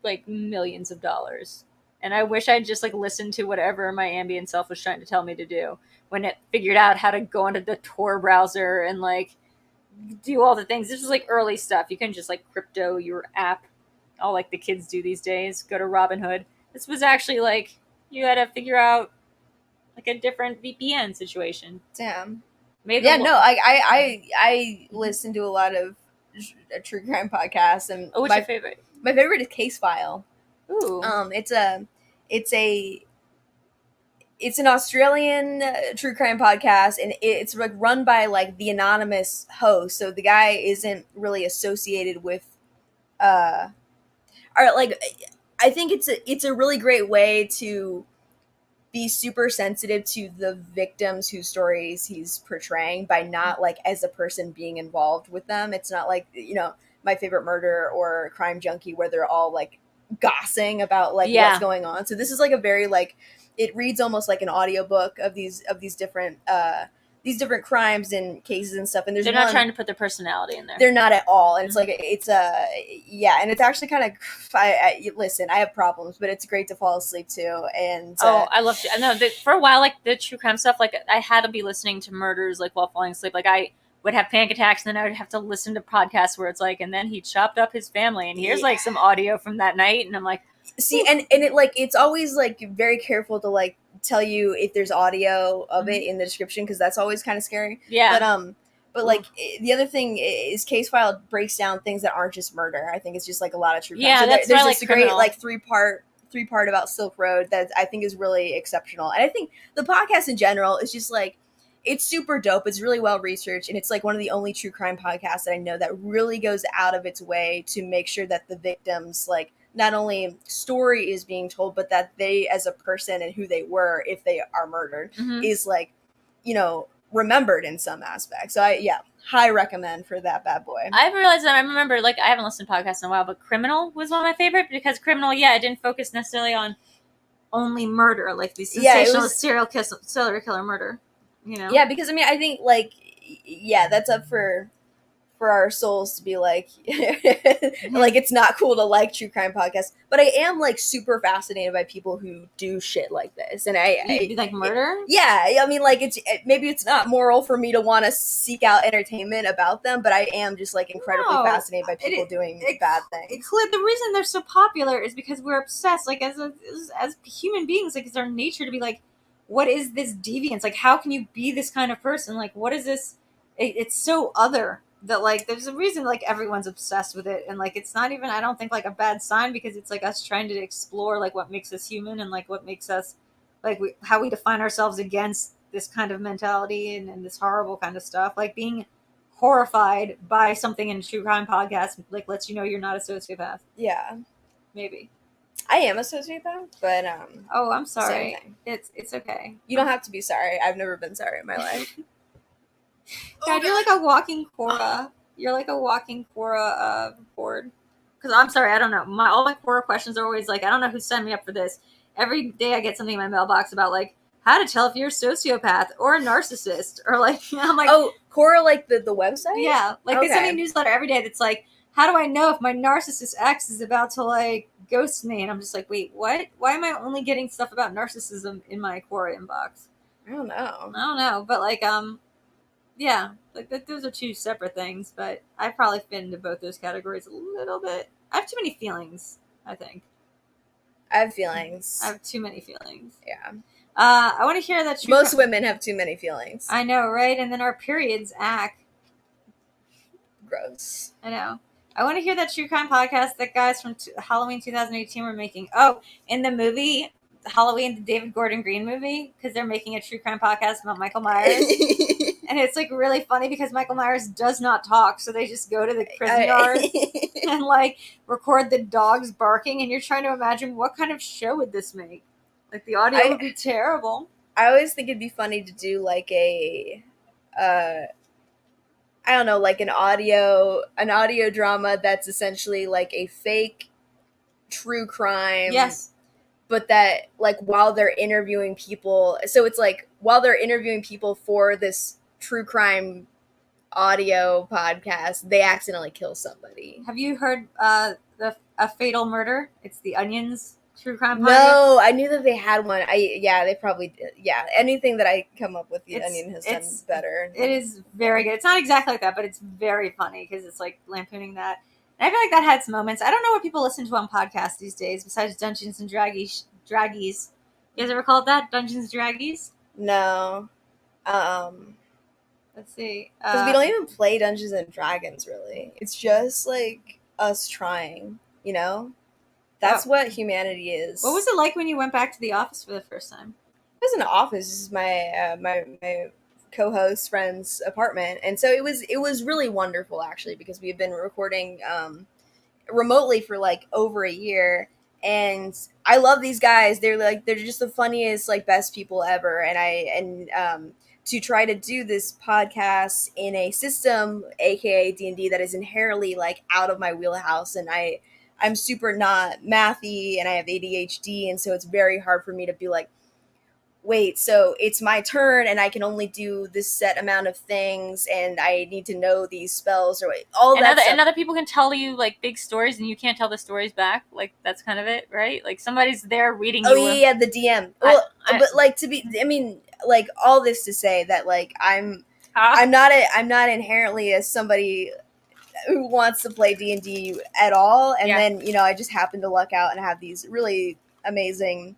like, millions of dollars. And I wish I'd just, like, listened to whatever my Ambien self was trying to tell me to do when it figured out how to go into the Tor browser and, like, do all the things. This was like early stuff. You couldn't just like crypto your app, all like the kids do these days. Go to Robinhood. This was actually like you had to figure out like a different VPN situation. Damn. Made Yeah, the no, I listen to a lot of true crime podcasts, and Oh, what's your favorite? my favorite is Case File. Ooh. It's an Australian true crime podcast, and it's like run by like the anonymous host. So the guy isn't really associated with, or like, I think it's a really great way to be super sensitive to the victims whose stories he's portraying by not like as a person being involved with them. It's not like, My Favorite Murder or Crime Junkie where they're all like gossing about like what's going on. So this is like a very like, it reads almost like an audiobook of these different crimes and cases and stuff. And they're not trying to put their personality in there. They're not at all. And it's like, and it's actually kind of, listen, I have problems, but it's great to fall asleep to. And I love to. I know that for a while, like the true crime stuff, like I had to be listening to murders like while falling asleep. Like I would have panic attacks, and then I would have to listen to podcasts where it's like, and then he chopped up his family, and here's like some audio from that night, and I'm like, see, and it like, it's always like very careful to like tell you if there's audio of it in the description, because that's always kind of scary. Yeah. But like the other thing is Case File breaks down things that aren't just murder. I think it's just like a lot of true crime. Yeah, so that's there's why I this like great Criminal. like three part about Silk Road that I think is really exceptional. And I think the podcast in general is just like, it's super dope. It's really well researched, and it's like one of the only true crime podcasts that I know that really goes out of its way to make sure that the victims, like, not only story is being told, but that they as a person and who they were if they are murdered is like, remembered in some aspect. So high recommend for that bad boy. I've realized that I remember, like, I haven't listened to podcasts in a while, but Criminal was one of my favorite because Criminal, it didn't focus necessarily on only murder, like the sensational serial killer murder. Yeah, because I mean, I think like, that's up for our souls to be like, like, it's not cool to like true crime podcasts, but I am like super fascinated by people who do shit like this, and I like murder. I mean, like, maybe it's not moral for me to want to seek out entertainment about them, but I am just like incredibly fascinated by people doing bad things. The reason they're so popular is because we're obsessed, like as human beings, like it's our nature to be like, what is this deviance? Like, how can you be this kind of person? Like, what is this? It's so other that like there's a reason like everyone's obsessed with it, and like it's not even, I don't think, like a bad sign, because it's like us trying to explore like what makes us human and like what makes us like how we define ourselves against this kind of mentality and this horrible kind of stuff. Like being horrified by something in a true crime podcast like lets you know you're not a sociopath. Yeah, maybe I am a sociopath, but oh, I'm sorry. It's okay. You don't have to be sorry. I've never been sorry in my life. God, you're like a walking Quora. You're like a walking Quora board. Because I'm sorry, I don't know. All my Quora questions are always like, I don't know who signed me up for this. Every day I get something in my mailbox about like how to tell if you're a sociopath or a narcissist, or like, I'm like, oh, Quora, like the website? Yeah, like they send me a newsletter every day that's like, how do I know if my narcissist ex is about to like ghost me? And I'm just like, wait, what? Why am I only getting stuff about narcissism in my Quora inbox? I don't know, but like yeah, like those are two separate things, but I probably fit into both those categories a little bit. I have too many feelings, I think. I have feelings. I have too many feelings. Yeah. I want to hear that most women have too many feelings. I know, right? And then our periods act. Gross. I know. I want to hear that true crime podcast that guys from Halloween 2018 were making. Oh, in the movie Halloween, the David Gordon Green movie, because they're making a true crime podcast about Michael Myers. And it's like really funny because Michael Myers does not talk, so they just go to the prison yard and like record the dogs barking, and you're trying to imagine what kind of show would this make? Like the audio would be terrible. I always think it'd be funny to do like a I don't know, like an audio drama that's essentially like a fake true crime. Yes. But that like while they're interviewing people, so it's like while they're interviewing people for this true crime audio podcast, they accidentally kill somebody. Have you heard a fatal murder? It's the Onions True crime podcast? No, I knew that they had one. They probably did. Yeah, anything that I come up with, the Onion has done better. It is very good. It's not exactly like that, but it's very funny because it's like lampooning that. And I feel like that had some moments. I don't know what people listen to on podcasts these days besides Dungeons and Draggies. You guys ever called that Dungeons and Draggies? No. Let's see. Because we don't even play Dungeons and Dragons, really. It's just like us trying, you know? That's what humanity is. What was it like when you went back to the office for the first time? I was in the office. This is my my co-host friend's apartment, and so it was really wonderful actually, because we've been recording remotely for like over a year, and I love these guys. They're just the funniest, like, best people ever, and to try to do this podcast in a system, aka D&D, that is inherently like out of my wheelhouse, and I'm super not mathy, and I have ADHD, and so it's very hard for me to be like, wait, so it's my turn and I can only do this set amount of things and I need to know these spells or all that stuff. And other people can tell you like big stories and you can't tell the stories back. Like, that's kind of it, right? Like, somebody's there reading you. Oh yeah, the DM. Well, but like, like, all this to say that like I'm not inherently as somebody who wants to play D&D at all, and then I just happen to luck out and have these really amazing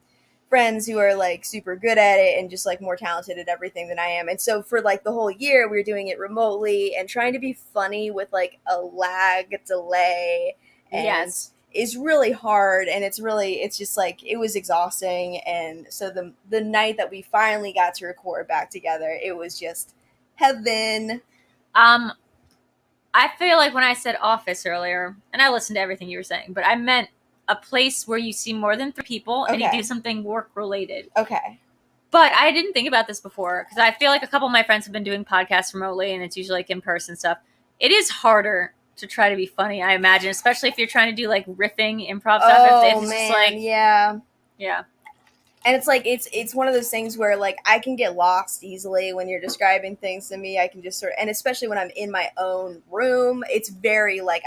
friends who are like super good at it and just like more talented at everything than I am. And so for like the whole year we were doing it remotely and trying to be funny with like a lag delay, and is really hard, and it's just like, it was exhausting. And so the night that we finally got to record back together, it was just heaven. I feel like when I said office earlier, and I listened to everything you were saying, but I meant a place where you see more than 3 people and you do something work related. Okay. But I didn't think about this before, because I feel like a couple of my friends have been doing podcasts remotely, and it's usually like in person stuff. It is harder to try to be funny, I imagine, especially if you're trying to do like riffing improv stuff. Oh, man, just like, yeah. And it's like, it's one of those things where like I can get lost easily when you're describing things to me. I can just and especially when I'm in my own room, it's very like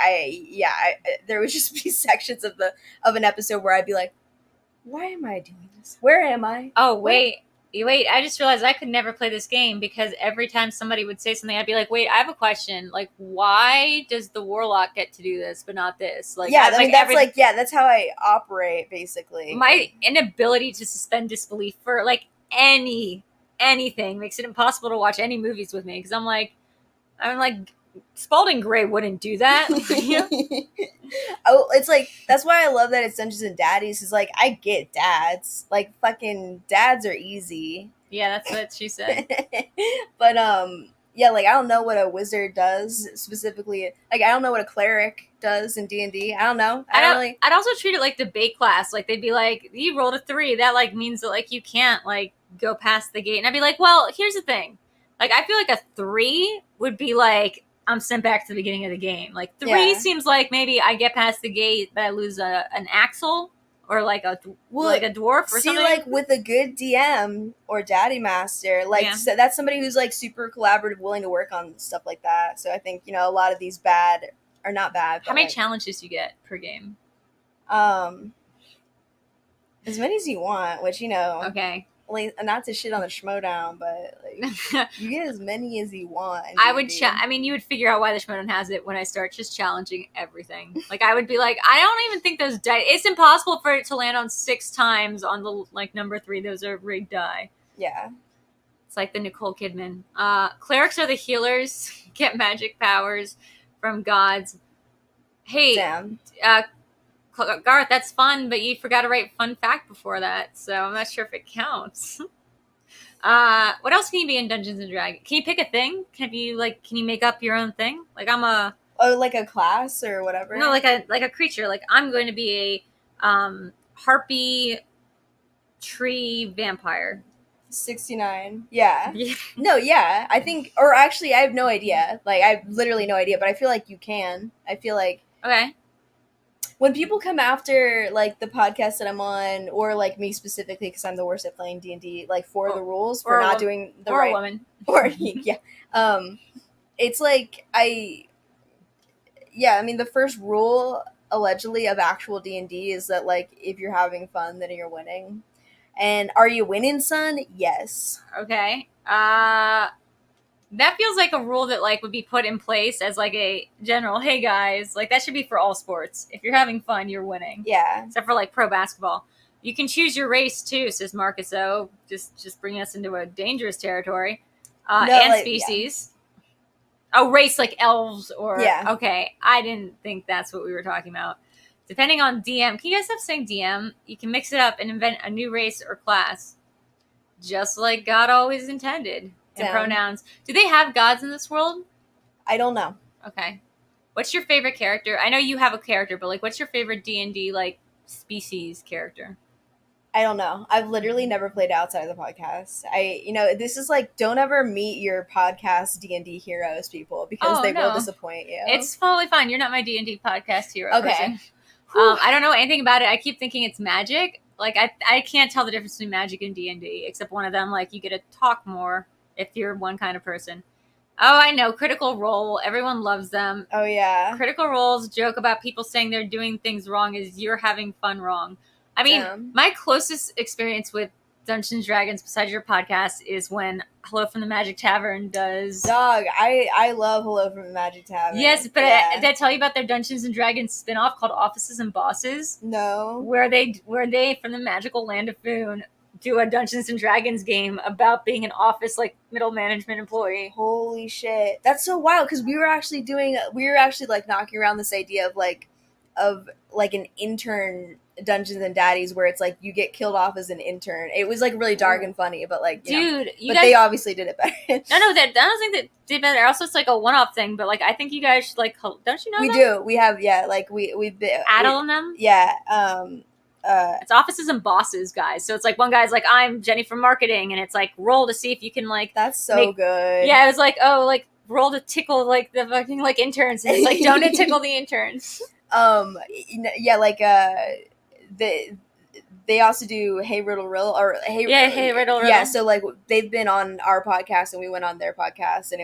there would just be sections of an episode where I'd be like, why am I doing this? Where am I? Oh, wait, I just realized I could never play this game, because every time somebody would say something, I'd be like, wait, I have a question. Like, why does the warlock get to do this but not this? Like, that's how I operate, basically. My inability to suspend disbelief for like anything makes it impossible to watch any movies with me, because I'm like Spalding Gray wouldn't do that. Oh, it's like, that's why I love that it's Dungeons and Daddies, is like, I get dads, like, fucking dads are easy. Yeah, that's what she said. But like, I don't know what a wizard does specifically. Like, I don't know what a cleric does in D&D. I don't know. I'd also treat it like debate class. Like, they'd be like, you rolled a 3, that like means that like you can't like go past the gate. And I'd be like, well, here's the thing. Like, I feel like a 3 would be like, I'm sent back to the beginning of the game. Like, 3 seems like maybe I get past the gate, but I lose an axle or like a dwarf or something. Like, with a good DM or daddy master, like, so that's somebody who's like super collaborative, willing to work on stuff like that. So I think, a lot of these bad are not bad. How many challenges do you get per game? As many as you want, which, Okay. Not to shit on the Schmoedown, but like, you get as many as you want. You would figure out why the Schmoedown has it when I start just challenging everything. Like, I would be like, I don't even think those die. It's impossible for it to land on 6 times on the like number 3. Those are rigged die. Yeah. It's like the Nicole Kidman. Clerics are the healers. Get magic powers from gods. Hey, damn. Garth, that's fun, but you forgot to write fun fact before that, so I'm not sure if it counts. What else can you be in Dungeons and Dragons? Can you pick a thing? Can you make up your own thing? Like, like a class or whatever? No, like a creature. Like, I'm going to be a harpy tree vampire. 69. Yeah. No, yeah. I think, or actually, I have no idea. Like, I have literally no idea, but I feel like you can. I feel like. Okay. When people come after, like, the podcast that I'm on, or, like, me specifically, because I'm the worst at playing D&D, like, for the rules, for not doing the right... Or a woman. Or, yeah. It's like, the first rule allegedly of actual D&D is that like if you're having fun, then you're winning. And are you winning, son? Yes. Okay. That feels like a rule that like would be put in place as like a general, hey guys, like that should be for all sports. If you're having fun, you're winning. Yeah. Except for like pro basketball. You can choose your race too, says Marcus O. Just bringing us into a dangerous territory. No, and like, species. Yeah. Oh, race like elves or Yeah. Okay. I didn't think that's what we were talking about. Depending on DM, can you guys stop saying DM? You can mix it up and invent a new race or class. Just like God always intended. And Damn. pronouns. Do they have gods in this world? I don't know. Okay. What's your favorite character? I know you have a character, but like, what's your favorite D&D like species character? I don't know. I've literally never played outside of the podcast. This is like, don't ever meet your podcast D&D heroes, people, because they will disappoint you. It's totally fine. You're not my D&D podcast hero. Okay. Person. I don't know anything about it. I keep thinking it's magic. Like I can't tell the difference between magic and D&D, except one of them, like you get to talk more if you're one kind of person. Oh, I know. Critical Role. Everyone loves them. Oh, yeah. Critical Role's joke about people saying they're doing things wrong is you're having fun wrong. I mean, my closest experience with Dungeons & Dragons besides your podcast is when Hello from the Magic Tavern does... Dog, I love Hello from the Magic Tavern. Yes, but did I tell you about their Dungeons & Dragons spinoff called Offices and Bosses? No. Where they, from the magical land of Foon, do a Dungeons & Dragons game about being an office, like, middle management employee. Holy shit. That's so wild, because we were actually like knocking around this idea of an intern Dungeons and Daddies where it's like you get killed off as an intern. It was like really dark and funny, but like, dude, but they obviously did it better. No, I don't think that did better. Also, it's like a one-off thing, but like I think you guys should like, don't you know? We that? do. We have we've been add-on them. Yeah. It's Offices and Bosses, guys. So it's like one guy's like, I'm Jenny from marketing, and it's like roll to see if you can like. That's so good. Yeah, it was like roll to tickle like the fucking like interns, and it's like don't tickle the interns. Yeah, like they also do Hey Riddle Riddle or Hey Riddle Riddle. Yeah, so like they've been on our podcast and we went on their podcast, and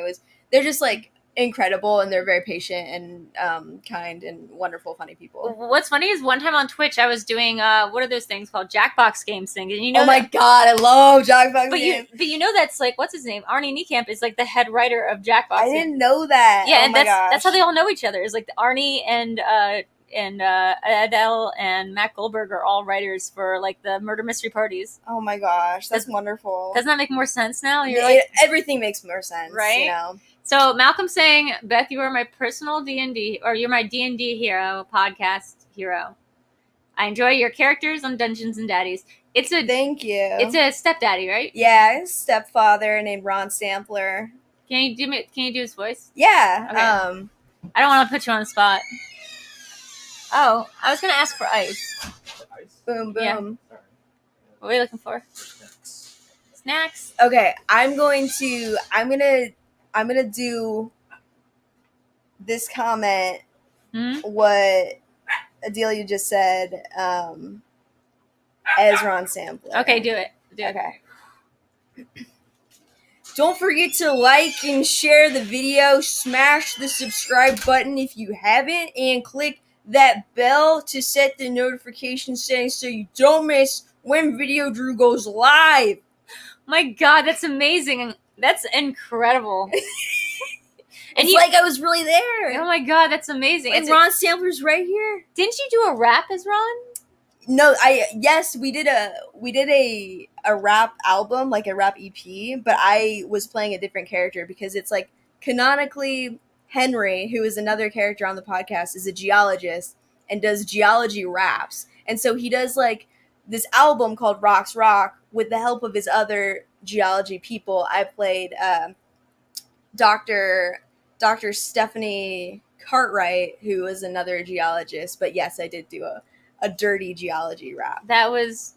they're just like incredible, and they're very patient and kind and wonderful, funny people. What's funny is one time on Twitch I was doing what are those things called, Jackbox games thing, and oh my god, I love Jackbox games. But you know that's like, what's his name, Arnie Niekamp is like the head writer of Jackbox. I didn't know that. Yeah, and that's how they all know each other. Is like Arnie and Adele and Matt Goldberg are all writers for like the murder mystery parties. Oh my gosh, that's wonderful. Doesn't that make more sense now? Everything makes more sense, right? You know. So Malcolm's saying, Beth, you are my personal D&D, or you're my D&D hero, podcast hero. I enjoy your characters on Dungeons and Daddies. Thank you. It's a stepdaddy, right? Yeah, stepfather named Ron Sampler. Can you do his voice? Yeah. Okay. I don't want to put you on the spot. Oh, I was gonna ask for ice. Boom, boom. Yeah. What are you looking for? Snacks. Okay, I'm gonna do this comment. What Adelia just said. As Ron Sampler. Okay, do it. Okay. Don't forget to like and share the video. Smash the subscribe button if you haven't, and click that bell to set the notification settings so you don't miss when Videodrew goes live. My god, that's amazing. That's incredible. It's like I was really there. Oh my god, that's amazing. And Ron Sampler's right here. Didn't you do a rap as Ron? No, we did a rap album, like a rap EP, but I was playing a different character because it's like canonically Henry, who is another character on the podcast, is a geologist and does geology raps. And so he does like this album called Rocks Rock with the help of his other geology people. I played Dr. Stephanie Cartwright, who was another geologist. But yes, I did do a dirty geology rap. That was...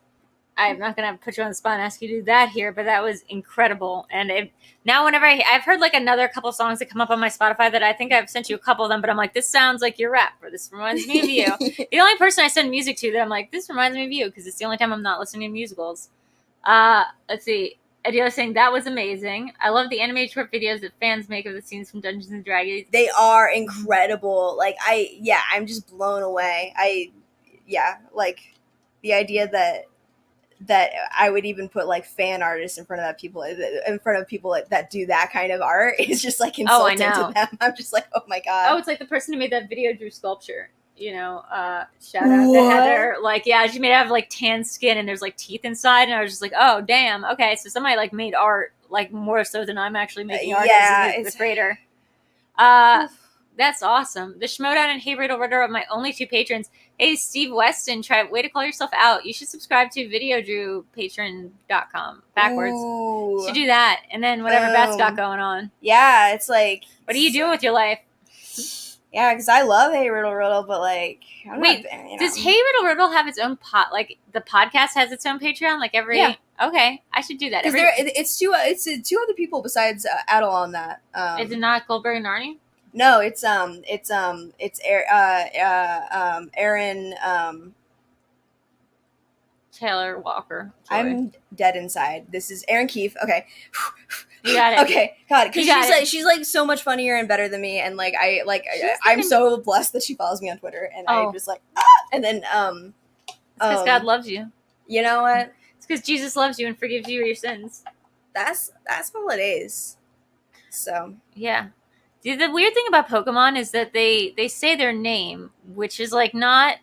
I'm not going to put you on the spot and ask you to do that here, but that was incredible. And now whenever I've heard like another couple songs that come up on my Spotify that I think I've sent you a couple of them, but I'm like, this sounds like your rap, or this reminds me of you. The only person I send music to that I'm like, this reminds me of you, because it's the only time I'm not listening to musicals. Let's see. Adio's saying that was amazing. I love the animated short videos that fans make of the scenes from Dungeons and Dragons. They are incredible. Like I'm just blown away. Like the idea that I would even put like fan artists in front of people that do that kind of art is just like insulting to them. I'm just like, oh my god. Oh, it's like the person who made that Videodrew sculpture. Shout out to Heather. Like, yeah, she made it have like tan skin and there's like teeth inside, and I was just like, oh damn, okay, so somebody like made art like more so than I'm actually making art as the creator. That's awesome. The Schmoedown and Hey Riddle Riddle are my only two patrons. Hey, Steve Weston, way to call yourself out. You should subscribe to Videodrew, patreon.com. Backwards. Ooh. You should do that. And then whatever Beth's got going on. Yeah, it's like... What are you doing with your life? Yeah, because I love Hey Riddle Riddle, but like... Does Hey Riddle Riddle have its own like, the podcast has its own Patreon? Like every... Yeah. Okay, I should do that. It's two other people besides Adel on that. Is it not Goldberg and Arnie? No, it's Aaron Taylor Walker. Joy. I'm dead inside. This is Aaron Keefe. Okay. You got it. Okay, God, because she's like so much funnier and better than me, and like I'm so blessed that she follows me on Twitter, and I'm just like and then because God loves you. You know what? It's because Jesus loves you and forgives you your sins. That's all it is. So yeah. The weird thing about Pokemon is that they say their name, which is like not.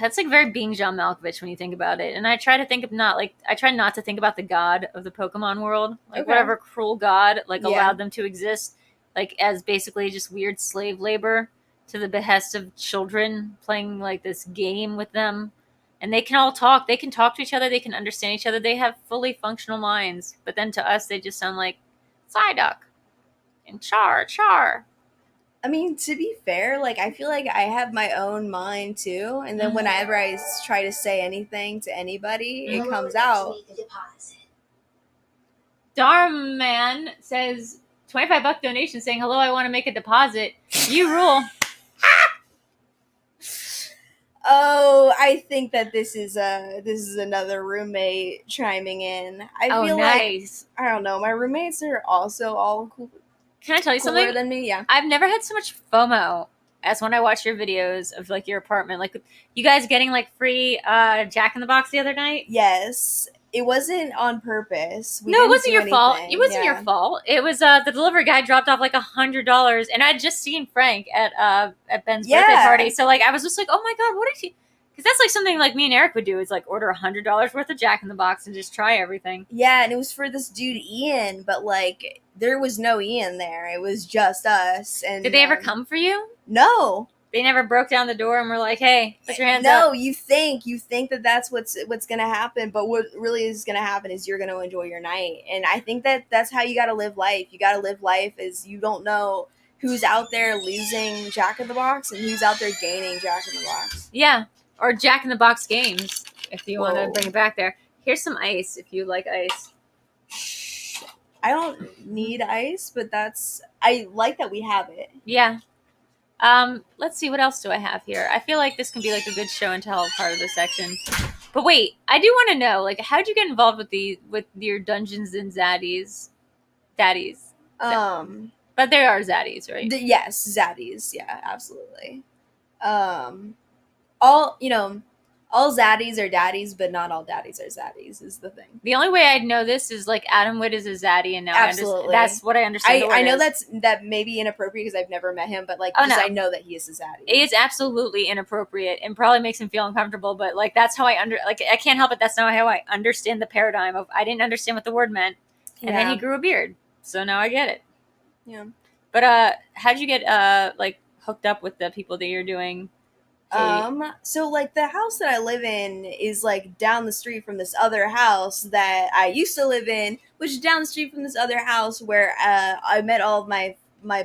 That's like very being John Malkovich when you think about it. And I try to think of I try not to think about the god of the Pokemon world, like whatever cruel god allowed them to exist, like as basically just weird slave labor to the behest of children playing like this game with them. And they can all talk. They can talk to each other. They can understand each other. They have fully functional minds. But then to us, they just sound like Psyduck. And char. I mean, to be fair, like I feel like I have my own mind too, and then whenever I try to say anything to anybody, it comes out. Darman says $25 donation saying hello. I want to make a deposit. You rule. Oh, I think that this is another roommate chiming in. I feel nice. Like I don't know. My roommates are also all cool. Can I tell you something? Than me, yeah. I've never had so much FOMO as when I watch your videos of like your apartment. Like you guys getting like free Jack in the Box the other night. Yes, it wasn't on purpose. No, it wasn't your fault. It wasn't your fault. It was the delivery guy dropped off like $100, and I'd just seen Frank at Ben's birthday party. So like I was just like, oh my god, what is he? Because that's like something like me and Eric would do is like order $100 worth of Jack in the Box and just try everything. Yeah, and it was for this dude Ian, but like there was no Ian there. It was just us. And did they ever come for you? No. They never broke down the door and were like, "Hey, put your hands up." No, you think that that's what's gonna happen, but what really is gonna happen is you're gonna enjoy your night. And I think that that's how you gotta live life. You gotta live life as you don't know who's out there losing Jack in the Box and who's out there gaining Jack in the Box. Yeah. Or Jack in the Box games, if you want to bring it back there. Here's some ice, if you like ice. I don't need ice, but I like that we have it. Yeah. Let's see, what else do I have here? I feel like this can be like a good show and tell part of the section. But wait, I do want to know, like, how'd you get involved with your Dungeons and Daddies? But they are Zaddies, right? Yes, Zaddies. Yeah, absolutely. All zaddies are daddies, but not all daddies are zaddies is the thing. The only way I'd know this is like Adam Witt is a zaddy, and now absolutely. That's what I understand. I know that may be inappropriate because I've never met him, but like I know that he is a zaddy. It is absolutely inappropriate and probably makes him feel uncomfortable, but like that's how I can't help it. That's not how I understand the paradigm of. I didn't understand what the word meant, and then he grew a beard, so now I get it. Yeah. But how'd you get like hooked up with the people that you're doing? So like the house that I live in is like down the street from this other house that I used to live in, which is down the street from this other house where I met all of my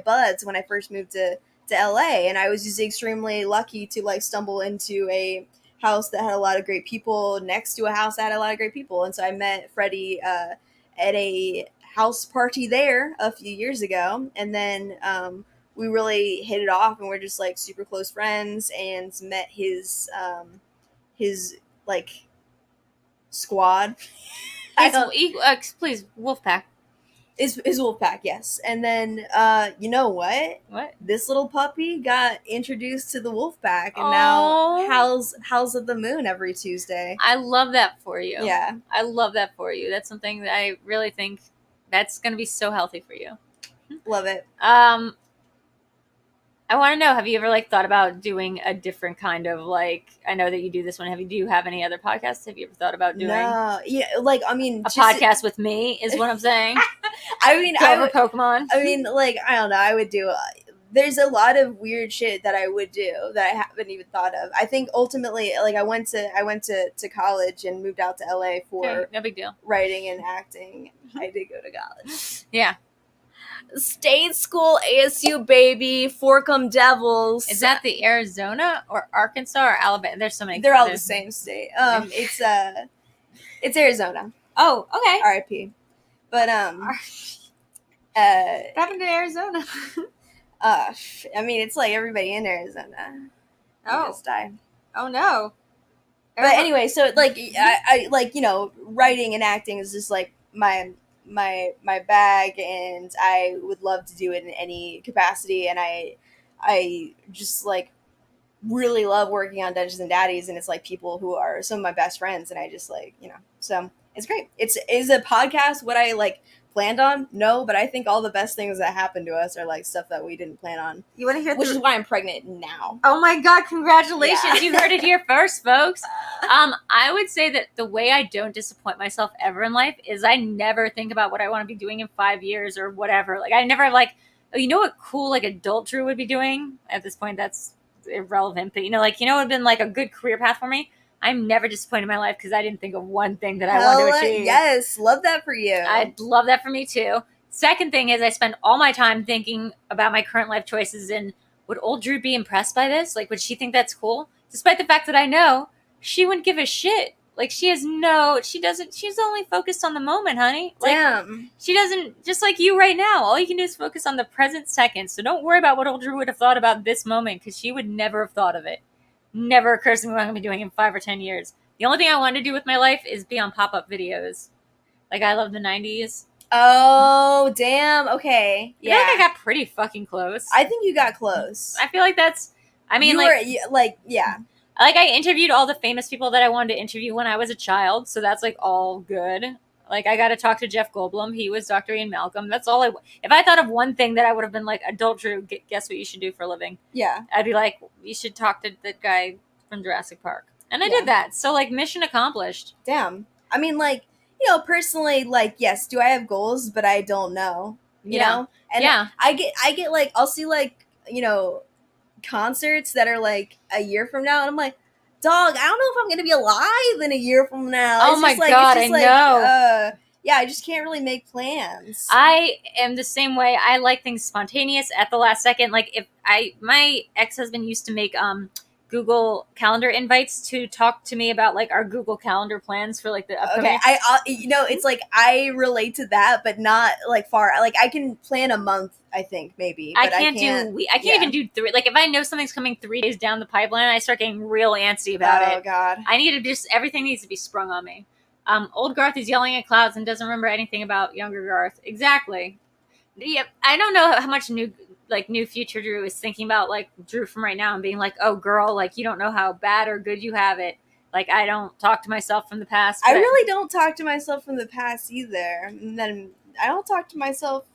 buds when I first moved to LA, and I was just extremely lucky to like stumble into a house that had a lot of great people next to a house that had a lot of great people, and so I met Freddie at a house party there a few years ago, and then we really hit it off, and we're just like super close friends, and met his like squad. Please, Wolfpack. Is Wolfpack, yes. And then, you know what? What? This little puppy got introduced to the Wolfpack, and Aw. now howls at the moon every Tuesday. I love that for you. Yeah. I love that for you. That's something that I really think that's going to be so healthy for you. Love it. I want to know, have you ever like thought about doing a different kind of like, I know that you do this one. Do you have any other podcasts? Have you ever thought about doing No. Yeah, like, I mean, a podcast with me is what I'm saying? I mean, Pokemon. I mean, like, I don't know. I would do. There's a lot of weird shit that I would do that I haven't even thought of. I think ultimately, like, I went to college and moved out to LA for Okay, no big deal. writing and acting. I did go to college. Yeah. State school ASU, baby. Forkum Devils. Is that the Arizona or Arkansas or Alabama? There's so many. They're all the same state. It's Arizona. Oh, okay. R.I.P. But What happened to Arizona? I mean, it's like everybody in Arizona. Just die. Oh no. But anyway, so like I like, you know, writing and acting is just like my bag, and I would love to do it in any capacity, and I just like really love working on Dungeons and Daddies, and it's like people who are some of my best friends, and I just like, you know, so it's great. Is a podcast what I like planned on? No, but I think all the best things that happened to us are like stuff that we didn't plan on. You want to hear? Which is why I'm pregnant now. Oh my God! Congratulations! Yeah. You heard it here first, folks. I would say that the way I don't disappoint myself ever in life is I never think about what I want to be doing in 5 years or whatever. Like I never like, oh, you know what cool like adult Drew would be doing at this point? That's irrelevant, but you know, like you know, what would have been like a good career path for me. I'm never disappointed in my life because I didn't think of one thing that I wanted to achieve. Yes, love that for you. I'd love that for me too. Second thing is I spend all my time thinking about my current life choices and would old Drew be impressed by this? Like, would she think that's cool? Despite the fact that I know she wouldn't give a shit. Like, she's only focused on the moment, honey. Like, damn. She doesn't, just like you right now, all you can do is focus on the present second. So don't worry about what old Drew would have thought about this moment because she would never have thought of it. Never occurs to me what I'm going to be doing in 5 or 10 years. The only thing I want to do with my life is be on pop-up videos. Like, I love the 90s. Oh, damn. Okay. Yeah. I feel like I got pretty fucking close. I think you got close. I feel like that's, I mean, yeah. Like, I interviewed all the famous people that I wanted to interview when I was a child, so that's, like, all good. Like, I got to talk to Jeff Goldblum. He was Dr. Ian Malcolm. That's all if I thought of one thing that I would have been like, adult Drew, guess what you should do for a living? Yeah. I'd be like, you should talk to the guy from Jurassic Park. And I did that. So, like, mission accomplished. Damn. I mean, like, you know, personally, like, yes, do I have goals? But I don't know. You know? And I get, like, I'll see, like, you know, concerts that are, like, a year from now. And I'm like, dog, I don't know if I'm going to be alive in a year from now. Oh, my God, I know. Yeah, I just can't really make plans. I am the same way. I like things spontaneous at the last second. Like, my ex-husband used to make, Google Calendar invites to talk to me about like our Google Calendar plans for like the upcoming. Okay, you know, it's like I relate to that, but not like far. Like I can plan a month, I think maybe. But I can't even do 3. Like if I know something's coming 3 days down the pipeline, I start getting real antsy about it. Oh God, I need to everything needs to be sprung on me. Old Garth is yelling at clouds and doesn't remember anything about younger Garth. Exactly. Yeah, I don't know how much new future Drew is thinking about like Drew from right now and being like, oh girl, like you don't know how bad or good you have it. Like I don't talk to myself from the past. I really don't talk to myself from the past either. And then I don't talk to myself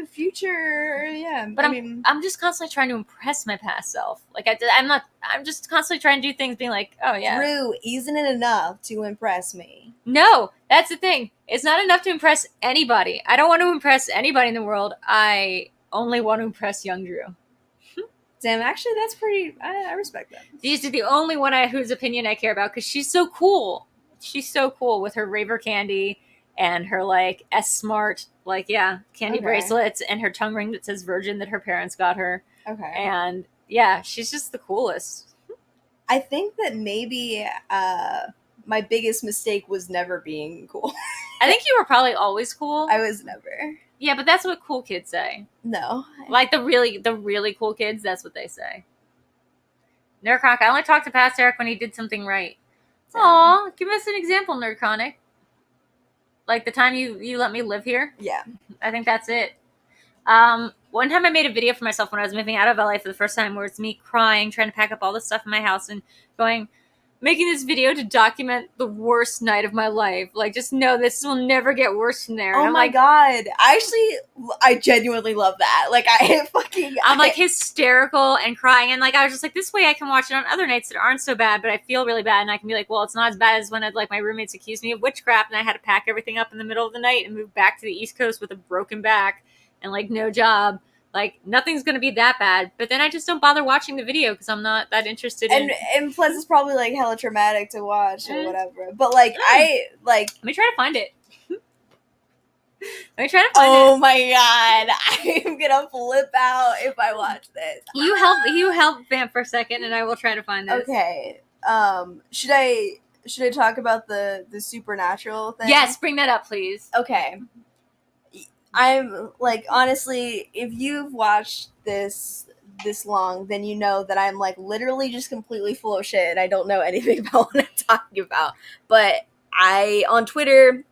future. Yeah, but I'm just constantly trying to impress my past self. Like I'm just constantly trying to do things being like, oh yeah, Drew, isn't it enough to impress me? No, that's the thing. It's not enough to impress anybody. I don't want to impress anybody in the world. I only want to impress young Drew. Damn, actually, that's pretty. I respect that. She's the only one whose opinion I care about because she's so cool. She's so cool with her raver candy and her like S-Smart candy bracelets and her tongue ring that says Virgin that her parents got her. Okay. And yeah, she's just the coolest. I think that maybe my biggest mistake was never being cool. I think you were probably always cool. I was never. Yeah, but that's what cool kids say. No. Like the really cool kids, that's what they say. NerdChronic, I only talked to past Eric when he did something right. Aw, give us an example, NerdChronic. Like the time you let me live here. Yeah. I think that's it. One time I made a video for myself when I was moving out of LA for the first time, where it's me crying, trying to pack up all the stuff in my house and making this video to document the worst night of my life. Like, just know this will never get worse from there. Oh my god. I genuinely love that. Like, I'm like hysterical and crying, and like I was just like, this way I can watch it on other nights that aren't so bad, but I feel really bad, and I can be like, well, it's not as bad as when I'd like my roommates accused me of witchcraft, and I had to pack everything up in the middle of the night and move back to the East Coast with a broken back and like no job. Like, nothing's gonna be that bad, but then I just don't bother watching the video because I'm not that interested in. And plus, it's probably like hella traumatic to watch or whatever. But like, let me try to find it. Let me try to find it. Oh my god, I'm gonna flip out if I watch this. You help vamp for a second, and I will try to find this. Okay. Should I talk about the supernatural thing? Yes, bring that up, please. Okay. I'm like, honestly, if you've watched this long, then you know that I'm like literally just completely full of shit and I don't know anything about what I'm talking about. But on Twitter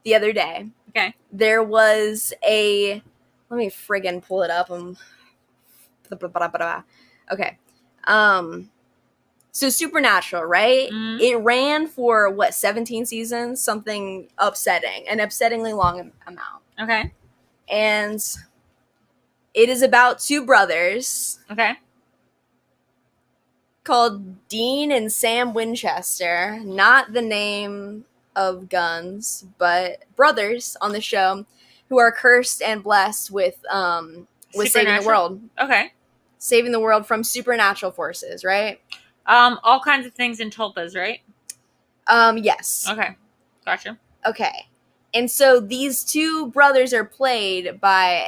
the other day, okay, there was let me friggin' pull it up. Okay. So Supernatural, right? Mm-hmm. It ran for 17 seasons, something an upsettingly long amount. Okay. And it is about two brothers. Okay. Called Dean and Sam Winchester, not the name of guns, but brothers on the show who are cursed and blessed with saving the world. Okay. Saving the world from supernatural forces, right? All kinds of things in tulpas, right? Yes. Okay. Gotcha. Okay. And so these two brothers are played by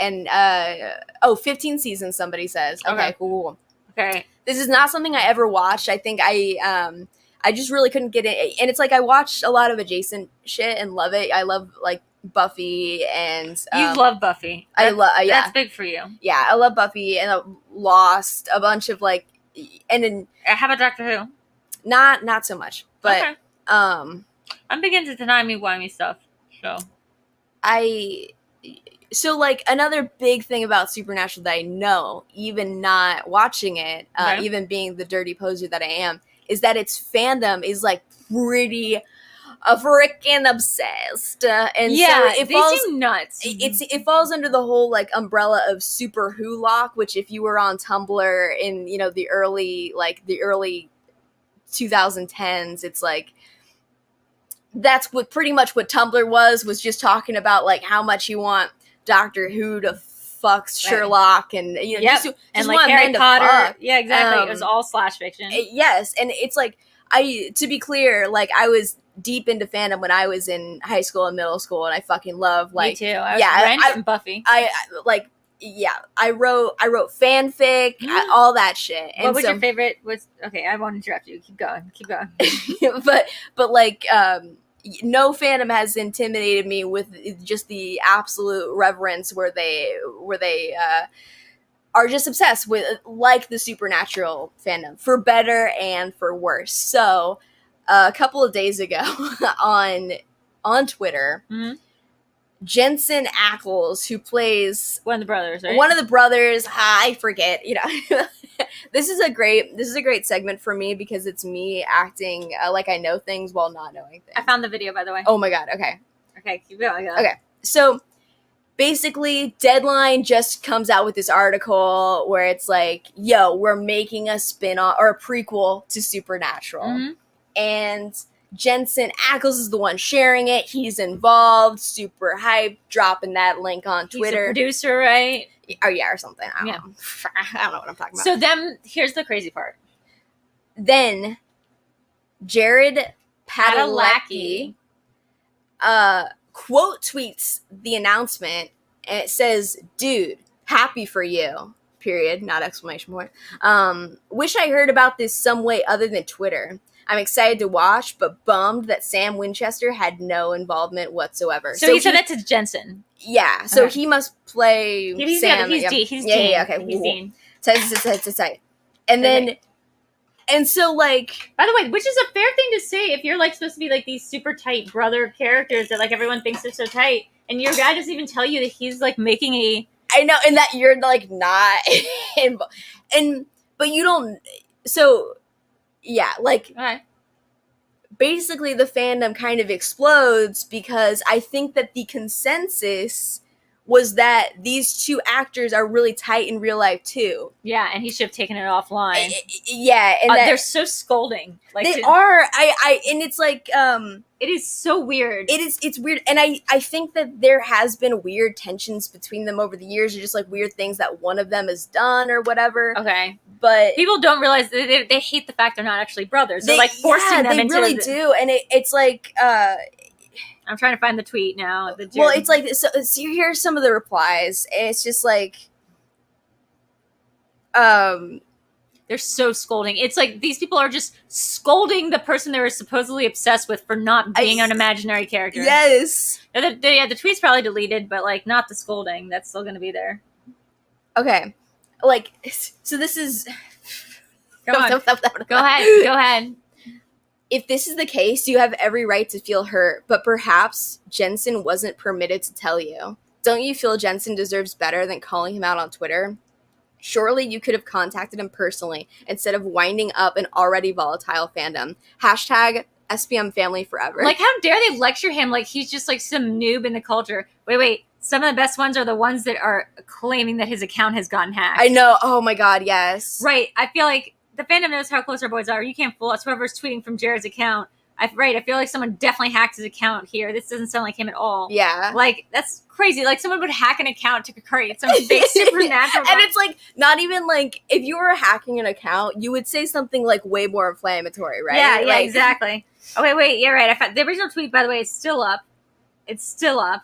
15 seasons, somebody says. Okay, cool. Okay. This is not something I ever watched. I think I just really couldn't get it. And it's like I watched a lot of adjacent shit and love it. I love like Buffy and you love Buffy. I love yeah. That's big for you. Yeah, I love Buffy and Lost, a bunch of like, and then how about Doctor Who? Not so much, but okay. I'm beginning to deny me wimey stuff. So like another big thing about Supernatural that I know, even not watching it, even being the dirty poser that I am, is that its fandom is like pretty freaking obsessed. And yeah, so they seem nuts. It falls under the whole like umbrella of Super Who Lock, which if you were on Tumblr in the early 2010s, it's like that's what pretty much what Tumblr was just talking about like how much you want Doctor Who to fuck Sherlock and just and like Harry Potter. Fuck. Yeah, exactly. It was all slash fiction. Yes, and it's like to be clear, like I was deep into fandom when I was in high school and middle school, and I fucking love like me too. I was Buffy. I wrote fanfic, all that shit. And what was your favorite? Okay, I won't interrupt you. Keep going. but like no fandom has intimidated me with just the absolute reverence where they are just obsessed with like the Supernatural fandom, for better and for worse. So a couple of days ago on Twitter, mm-hmm. Jensen Ackles, who plays one of the brothers, right? One of the brothers, I forget, This is a great segment for me because it's me acting like I know things while not knowing things. I found the video, by the way. Oh my god, okay. Okay, keep going. Okay, so basically Deadline just comes out with this article where it's like, yo, we're making a spin-off or a prequel to Supernatural. Mm-hmm. And Jensen Ackles is the one sharing it. He's involved, super hyped, dropping that link on Twitter. He's a producer, right? Oh yeah, or something. I don't know. I don't know what I'm talking about. So then, here's the crazy part. Then Jared Padalecki quote tweets the announcement, and it says, "Dude, happy for you." Period. Not exclamation point. Wish I heard about this some way other than Twitter. I'm excited to watch, but bummed that Sam Winchester had no involvement whatsoever. So he said that to Jensen. Yeah, so he must play Sam. He's Dean. Yeah, okay. He's Dean. Tight. And then And so, like, by the way, which is a fair thing to say if you're like supposed to be like these super tight brother characters that like everyone thinks are so tight, and your guy doesn't even tell you that he's like making a. I know, and that you're like not, but you don't. So, yeah, like. Okay. Basically the fandom kind of explodes because I think that the consensus was that these two actors are really tight in real life too. Yeah, and he should have taken it offline. Yeah, and they're so scolding. Like they are. And it's like it is so weird. It's weird, and I think that there has been weird tensions between them over the years, or just like weird things that one of them has done or whatever. Okay. But people don't realize they hate the fact they're not actually brothers. They're like forcing them into. They really do, and it's like. I'm trying to find the tweet now. Well, it's like so here's some of the replies. It's just like, they're so scolding. It's like these people are just scolding the person they were supposedly obsessed with for not being an imaginary character. Yes. The tweet's probably deleted, but like not the scolding. That's still going to be there. Okay. Like, so this is. Go ahead. If this is the case, you have every right to feel hurt, but perhaps Jensen wasn't permitted to tell you. Don't you feel Jensen deserves better than calling him out on Twitter? Surely you could have contacted him personally instead of winding up an already volatile fandom. Hashtag SPM family forever. Like, how dare they lecture him like he's just like some noob in the culture? Wait. Some of the best ones are the ones that are claiming that his account has gotten hacked. I know. Oh my God, yes. Right. I feel like the fandom knows how close our boys are. You can't fool us. Whoever's tweeting from Jared's account. I feel like someone definitely hacked his account here. This doesn't sound like him at all. Yeah. Like, that's crazy. Like, someone would hack an account to create some big supernatural. And it's like, not even like, if you were hacking an account, you would say something like way more inflammatory, right? Yeah, like, exactly. Oh, wait. You're right. I found the original tweet, by the way, is still up. It's still up.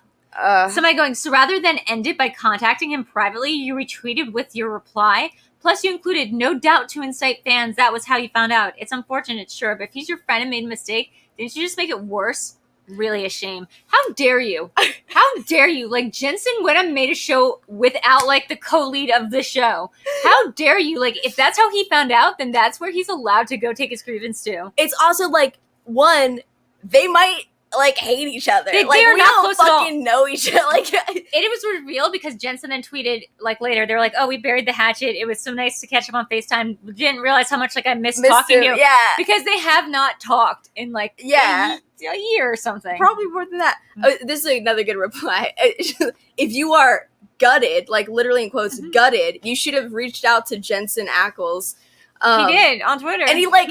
Somebody going, so rather than end it by contacting him privately, you retweeted with your reply. Plus, you included no doubt to incite fans. That was how you found out. It's unfortunate, sure, but if he's your friend and made a mistake, didn't you just make it worse? Really a shame. How dare you? How dare you? Like, Jensen went and made a show without, like, the co-lead of the show. How dare you? Like, if that's how he found out, then that's where he's allowed to go take his grievance to. It's also, like, one, they might like hate each other. They like, are we not don't close fucking know each other. Like, it was revealed because Jensen then tweeted like later. They're like, "Oh, we buried the hatchet. It was so nice to catch up on FaceTime. We didn't realize how much like I missed talking to you." Yeah, because they have not talked in like a year or something. Probably more than that. This is another good reply. If you are gutted, like literally in quotes, gutted, you should have reached out to Jensen Ackles. He did on Twitter, and he like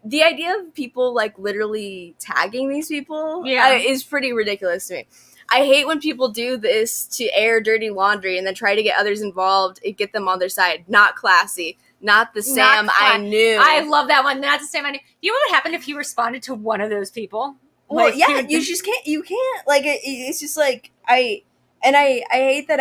the idea of people like literally tagging these people is pretty ridiculous to me. I hate when people do this to air dirty laundry and then try to get others involved and get them on their side. Not classy. Not the Sam I knew. I love that one. Not the Sam I knew. You know what would happen if he responded to one of those people? Well, like, yeah, you just can't. You can't. Like, it's just like I hate that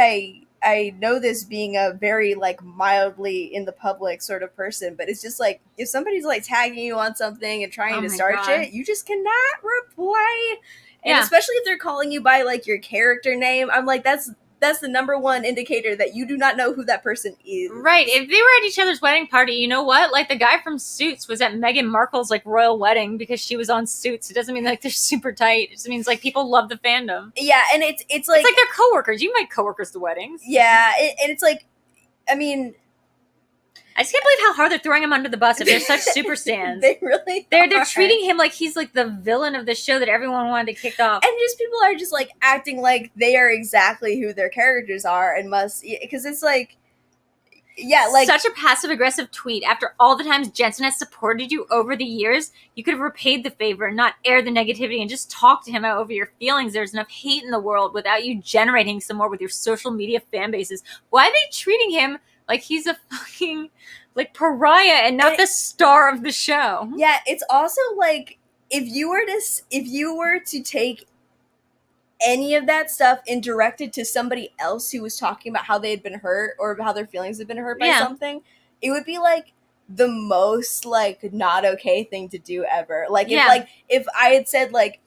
I know this being a very like mildly in the public sort of person, but it's just like if somebody's like tagging you on something and trying to start shit, you just cannot reply. And especially if they're calling you by like your character name, I'm like that's the number one indicator that you do not know who that person is. Right. If they were at each other's wedding party, you know what? Like the guy from Suits was at Meghan Markle's like royal wedding because she was on Suits. It doesn't mean like they're super tight. It just means like people love the fandom. Yeah, and it's like they're coworkers. You invite coworkers to weddings. Yeah, and it's like, I mean, I just can't believe how hard they're throwing him under the bus if they're such super stands. They really They're treating him like he's like the villain of the show that everyone wanted to kick off. And just people are just like acting like they are exactly who their characters are and must, because it's like, yeah, like such a passive aggressive tweet. After all the times Jensen has supported you over the years, you could have repaid the favor and not air the negativity and just talk to him over your feelings. There's enough hate in the world without you generating some more with your social media fan bases. Why are they treating him like he's a fucking like pariah and not the star of the show? Yeah, it's also like if you were to take any of that stuff and direct it to somebody else who was talking about how they had been hurt or how their feelings had been hurt by something, it would be like the most like not okay thing to do ever. Like if I had said like,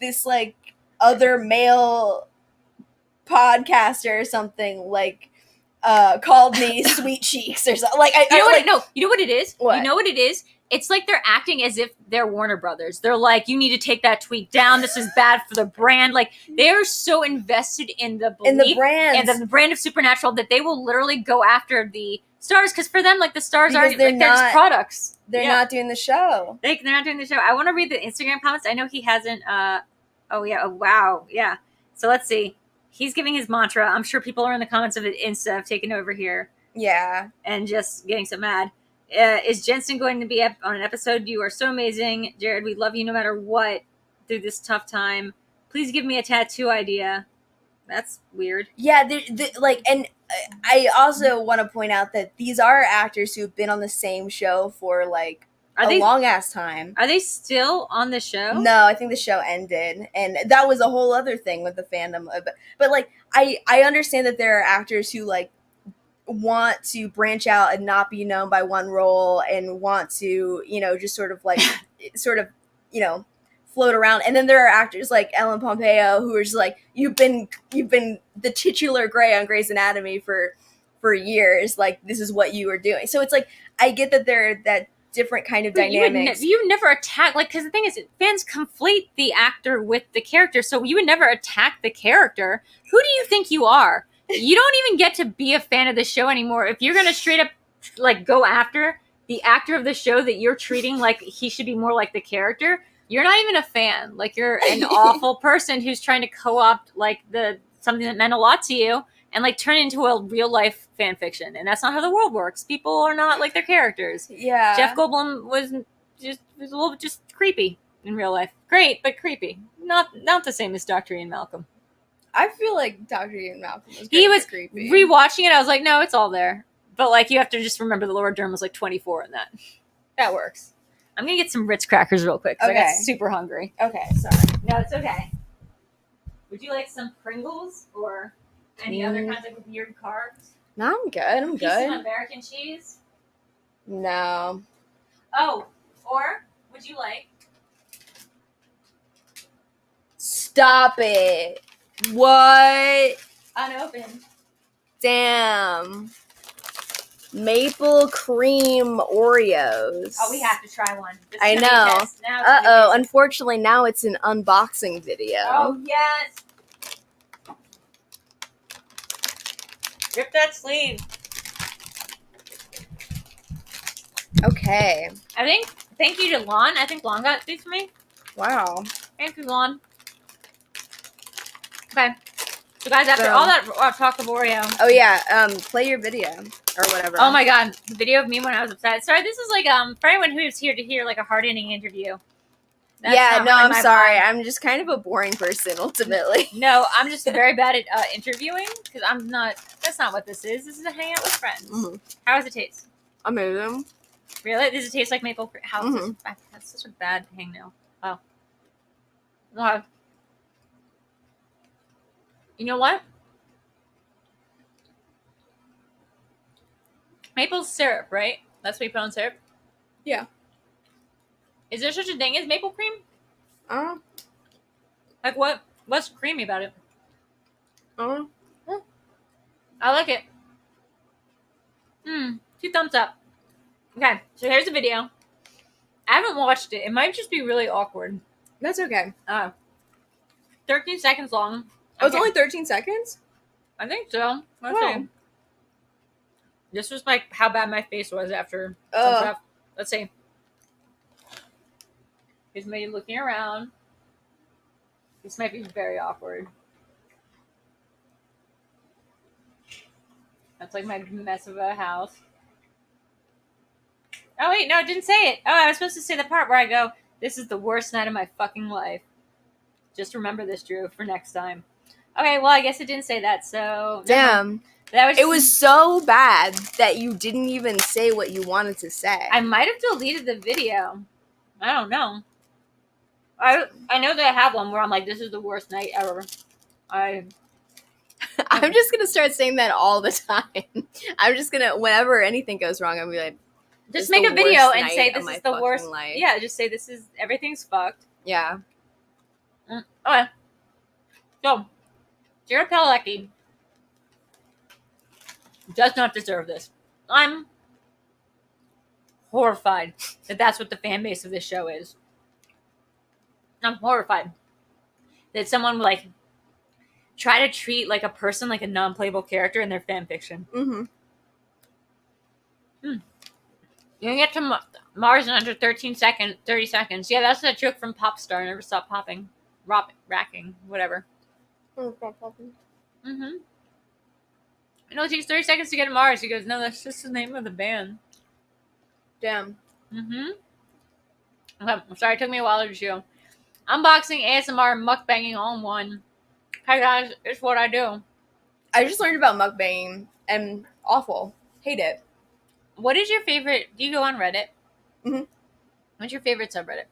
this like other male podcaster or something like called me sweet cheeks or something. Like, You know what? like, No, you know what it is? What? You know what it is? It's like they're acting as if they're Warner Brothers. They're like, you need to take that tweet down. This is bad for the brand. Like, they're so invested in the belief in the brand. and the brand of Supernatural that they will literally go after the stars, because for them, like, the stars Because are they're like, they're just not- products. They're Yeah. not doing the show. They're not doing the show. I want to read the Instagram comments. I know he hasn't. Oh yeah. Oh wow. Yeah. So let's see. He's giving his mantra. I'm sure people are in the comments of it Insta have taken over here Yeah. and just getting so mad. Is Jensen going to be on an episode? You are so amazing, Jared. We love you no matter what through this tough time. Please give me a tattoo idea. That's weird. Yeah, like, and I also want to point out that these are actors who've been on the same show for like a long ass time. Are they still on the show? No, I think the show ended, and that was a whole other thing with the fandom. But like, I understand that there are actors who like want to branch out and not be known by one role and want to, you know, just sort of like you know, float around. And then there are actors like Ellen Pompeo who are just like, you've been the titular Grey on Grey's Anatomy for years. Like, this is what you are doing. So it's like, I get that there are that different kind of dynamics. You would never attack, like, because the thing is, fans conflate the actor with the character, so you would never attack the character. Who do you think you are? You don't even get to be a fan of the show anymore if you're going to straight up, like, go after the actor of the show that you're treating like he should be more like the character. You're not even a fan. Like, you're an awful person who's trying to co-opt, like, something that meant a lot to you and, like, turn it into a real-life fan fiction. And that's not how the world works. People are not like their characters. Yeah. Jeff Goldblum was a little just creepy in real life. Great, but creepy. Not the same as Dr. Ian Malcolm. I feel like Dr. Ian Malcolm was He was creepy. Rewatching it, I was like, no, it's all there. But, like, you have to just remember that Laura Dern was, like, 24 in that. That works. I'm going to get some Ritz crackers real quick, because I got super hungry. Okay, sorry. No, it's okay. Would you like some Pringles or any other kinds of weird carbs? No, I'm good. I'm good. Some American cheese? No. Oh, or would you like... Stop it. What? unopened? Damn. Maple cream Oreos. Oh, we have to try one. This is I gonna be a know. test. Now it's gonna be a Uh-oh. test. Unfortunately, now it's an unboxing video. Oh, yes. Rip that sleeve. Okay. Thank you to Lon. I think Lon got these for me. Wow. Thank you, Lon. Okay. So, guys, after all that talk of Oreo. Oh, yeah. Play your video. Or whatever. Oh, my God. The video of me when I was upset. Sorry, this is like, for anyone who's here to hear, like, a hard-hitting interview. That's yeah, not no, really I'm my sorry. vibe. I'm just kind of a boring person, ultimately. No, I'm just very bad at interviewing, because I'm not, that's not what this is. This is a hangout with friends. Mm-hmm. How does it taste? Amazing. Really? Does it taste like maple cream? How is this? That's such a bad hangnail. Oh. You know what? Maple syrup, right? That's what you put on syrup? Yeah. Is there such a thing as maple cream? Like, what's creamy about it? I like it. 2 thumbs up. Okay, so here's the video. I haven't watched it. It might just be really awkward. That's okay. 13 seconds long. Oh, it's only 13 seconds? I think so. Let's Wow. see. This was like how bad my face was after some Ugh. stuff. Let's see. Here's me looking around. This might be very awkward. That's like my mess of a house. Oh, wait, no, it didn't say it. Oh, I was supposed to say the part where I go, this is the worst night of my fucking life. Just remember this, Drew, for next time. Okay, well, I guess it didn't say that, so... Damn. It was so bad that you didn't even say what you wanted to say. I might have deleted the video. I don't know. I know that I have one where I'm like, this is the worst night ever. I'm just going to start saying that all the time. I'm just going to, whenever anything goes wrong, I'm going to be like, just make a video and say this this is the worst. Life. Yeah, just say this is, everything's fucked. Yeah. Okay. So, Jared Padalecki does not deserve this. I'm horrified that that's what the fan base of this show is. I'm horrified that someone would, like, try to treat, like, a person like a non-playable character in their fan fiction. Mm-hmm. You can get to Mars in under 30 seconds. Yeah, that's the joke from Popstar. Never stop popping. Racking. Whatever. Mm-hmm. I know it takes 30 seconds to get to Mars. He goes, no, that's just the name of the band. Damn. Mm-hmm. Okay, I'm sorry, it took me a while to do. Unboxing, ASMR, mukbanging all in one. Hey guys, it's what I do. I just learned about mukbanging and awful. Hate it. What is your favorite? Do you go on Reddit? Mm-hmm. What's your favorite subreddit?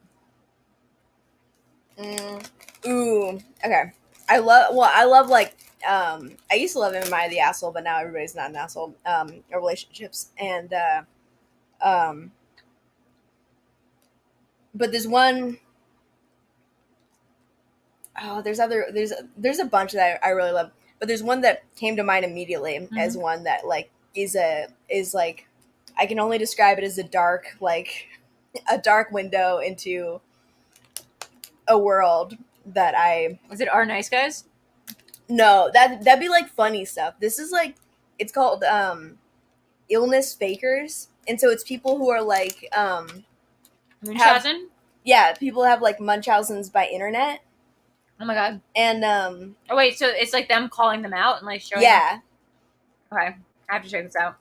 Ooh. Okay. I love like I used to love Am I the Asshole, but now everybody's not an asshole. Relationships and but there's one. Oh, there's a bunch that I really love, but there's one that came to mind immediately as one that like is like I can only describe it as a dark window into a world that I. Was it Our Nice Guys? No, that'd be like funny stuff. This is like, it's called illness fakers, and so it's people who are like Munchausen? Yeah, people have like Munchausen's by internet. Oh my god. And oh wait, so it's like them calling them out and like showing them? Okay, I have to check this out.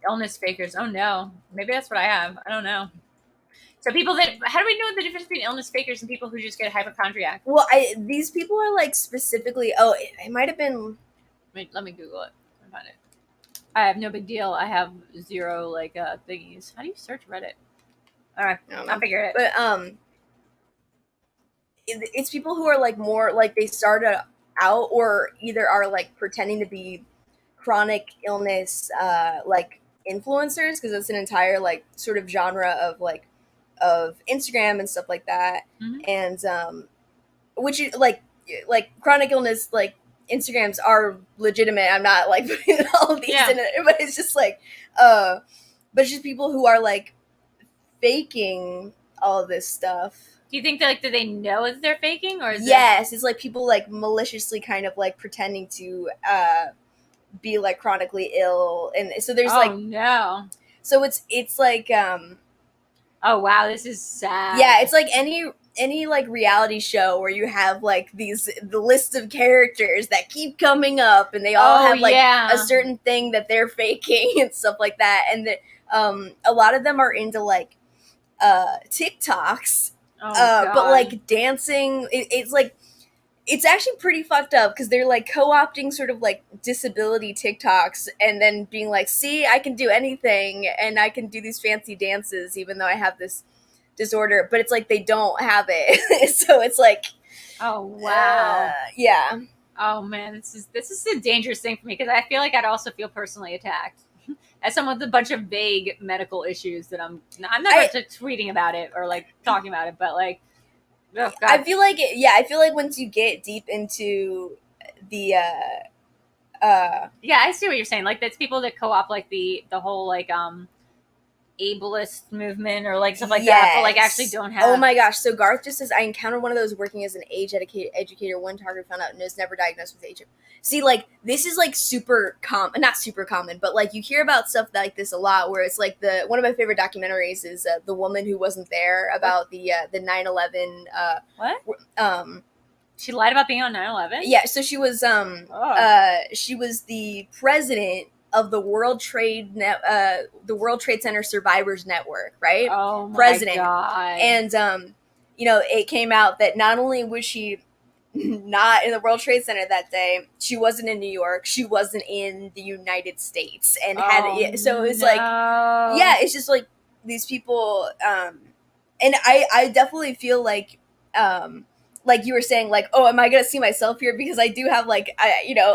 Illness fakers. Oh no, maybe that's what I have. I don't know. So how do we know the difference between illness fakers and people who just get hypochondriac? Well, these people are like specifically. Oh, it might have been. Wait, let me Google it. I find it. I have no big deal. I have 0 like thingies. How do you search Reddit? All right, I'll figure it. But it's people who are like more like they started out or either are like pretending to be chronic illness like influencers, because it's an entire like sort of genre of like of Instagram and stuff like that. And which is like chronic illness like Instagrams are legitimate. I'm not like putting all of these in it, but it's just like but it's just people who are like faking all of this stuff. Do you think that like do they know that they're faking, or is yes, it's like people like maliciously kind of like pretending to be like chronically ill, and so there's no. So it's like oh wow, this is sad. Yeah, it's like any like reality show where you have like the list of characters that keep coming up, and they all have like a certain thing that they're faking and stuff like that, and that a lot of them are into like TikToks. But like dancing, it's like it's actually pretty fucked up because they're like co-opting sort of like disability TikToks and then being like, see, I can do anything and I can do these fancy dances even though I have this disorder, but it's like they don't have it. So it's like, oh wow, yeah. Oh man, this is a dangerous thing for me because I feel like I'd also feel personally attacked. As someone with a bunch of vague medical issues that I'm never tweeting about it or like talking about it, but like, oh God. I feel like once you get deep into the, yeah, I see what you're saying. Like that's people that co-op like the whole like ableist movement or like stuff like that, but like actually don't have. Oh my gosh! So Garth just says I encountered one of those working as an age educator. One target found out and is never diagnosed with HIV. See, like this is like not super common, but like you hear about stuff like this a lot. Where it's like one of my favorite documentaries is The Woman Who Wasn't There about the 9/11. What? She lied about being on 9/11? Yeah. So she was she was the president of the World Trade Center Survivors Network, right? Oh my president. God. And it came out that not only was she not in the World Trade Center that day, she wasn't in New York, she wasn't in the United States, and so it's like, yeah, it's just like these people, and I definitely feel like you were saying, like, oh, am I gonna see myself here? Because I do have like,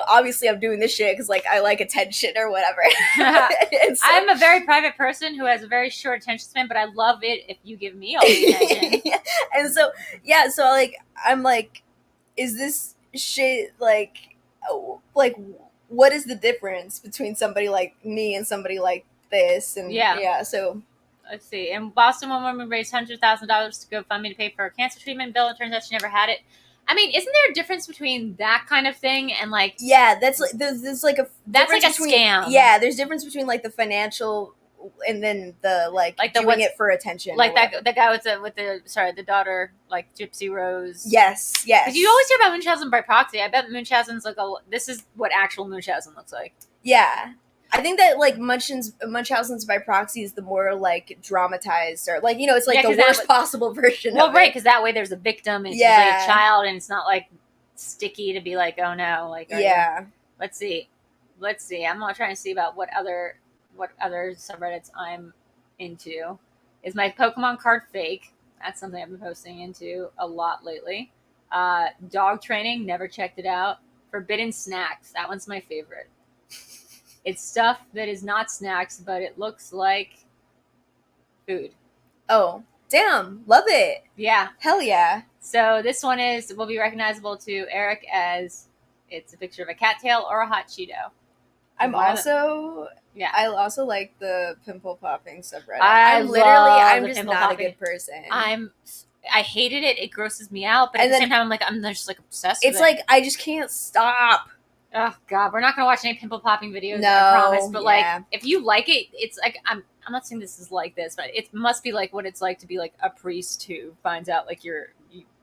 obviously I'm doing this shit because like I like attention or whatever. So, I'm a very private person who has a very short attention span, but I love it if you give me all the attention. And so yeah, so like I'm like, is this shit like what is the difference between somebody like me and somebody like this? And so let's see. In Boston, one woman raised $100,000 to GoFundMe to pay for her cancer treatment bill. It turns out she never had it. I mean, isn't there a difference between that kind of thing and like? Yeah, that's like there's like a that's like a scam. Yeah, there's difference between like the financial and then the like doing it for attention. Like that guy with the daughter, like Gypsy Rose. Yes. Because you always hear about Munchausen by proxy. I bet Munchausen's like this is what actual Munchausen looks like. Yeah. I think that like Munchausen's by proxy is the more like dramatized, or like, you know, it's like the worst possible version. Well, of right, it. because that way there's a victim and it's like a child, and it's not like sticky to be like, oh no, like Let's see. I'm not trying to see about what other subreddits I'm into. Is my Pokemon card fake? That's something I've been posting into a lot lately. Dog training, never checked it out. Forbidden snacks, that one's my favorite. It's stuff that is not snacks, but it looks like food. Oh, damn. Love it. Yeah. Hell yeah. So this one will be recognizable to Eric as it's a picture of a cattail or a hot Cheeto. I also like the pimple popping subreddit. I'm just not a good person. I hated it. It grosses me out, but at the same time, I'm just like obsessed with it. It's like I just can't stop. Oh God, we're not gonna watch any pimple popping videos. No, I promise. But like, if you like it, it's like I'm not saying this is like this, but it must be like what it's like to be like a priest who finds out like you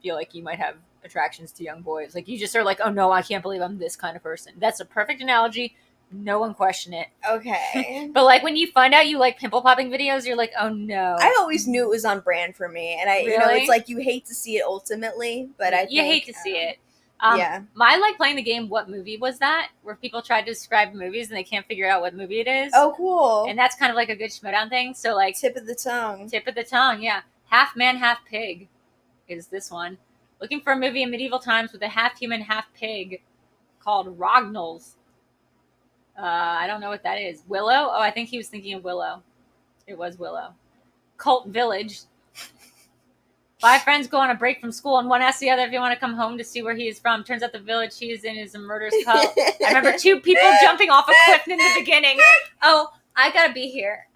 feel like you might have attractions to young boys. Like you just are like, oh no, I can't believe I'm this kind of person. That's a perfect analogy. No one question it. Okay. But like when you find out you like pimple popping videos, you're like, oh no. I always knew it was on brand for me, and you know, it's like you hate to see it ultimately, but you hate to see it. I like playing the game What Movie Was That? Where people try to describe movies and they can't figure out what movie it is. Oh, cool. And that's kind of like a good Schmoedown thing. So like Tip of the tongue, yeah. Half man, half pig is this one. Looking for a movie in medieval times with a half human, half pig called Rognals. I don't know what that is. Willow? Oh, I think he was thinking of Willow. It was Willow. Cult Village. 5 friends go on a break from school, and one asks the other if you want to come home to see where he is from. Turns out the village he is in is a murderous cult. I remember 2 people jumping off a cliff in the beginning. Oh, I gotta be here.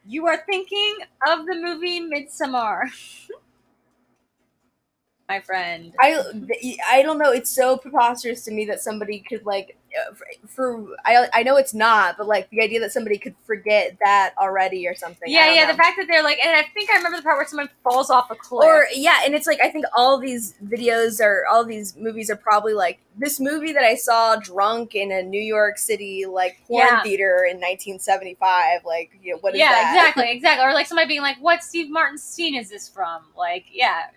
You are thinking of the movie Midsommar. My friend. I don't know. It's so preposterous to me that somebody could like I know it's not, but like the idea that somebody could forget that already or something. Yeah. The fact that they're like, and I think I remember the part where someone falls off a cliff. Or and it's like I think all these videos or all these movies are probably like this movie that I saw drunk in a New York City like porn theater in 1975. Like, you know, what is that? Yeah, exactly. Or like somebody being like, "What Steve Martin scene is this from?" Like,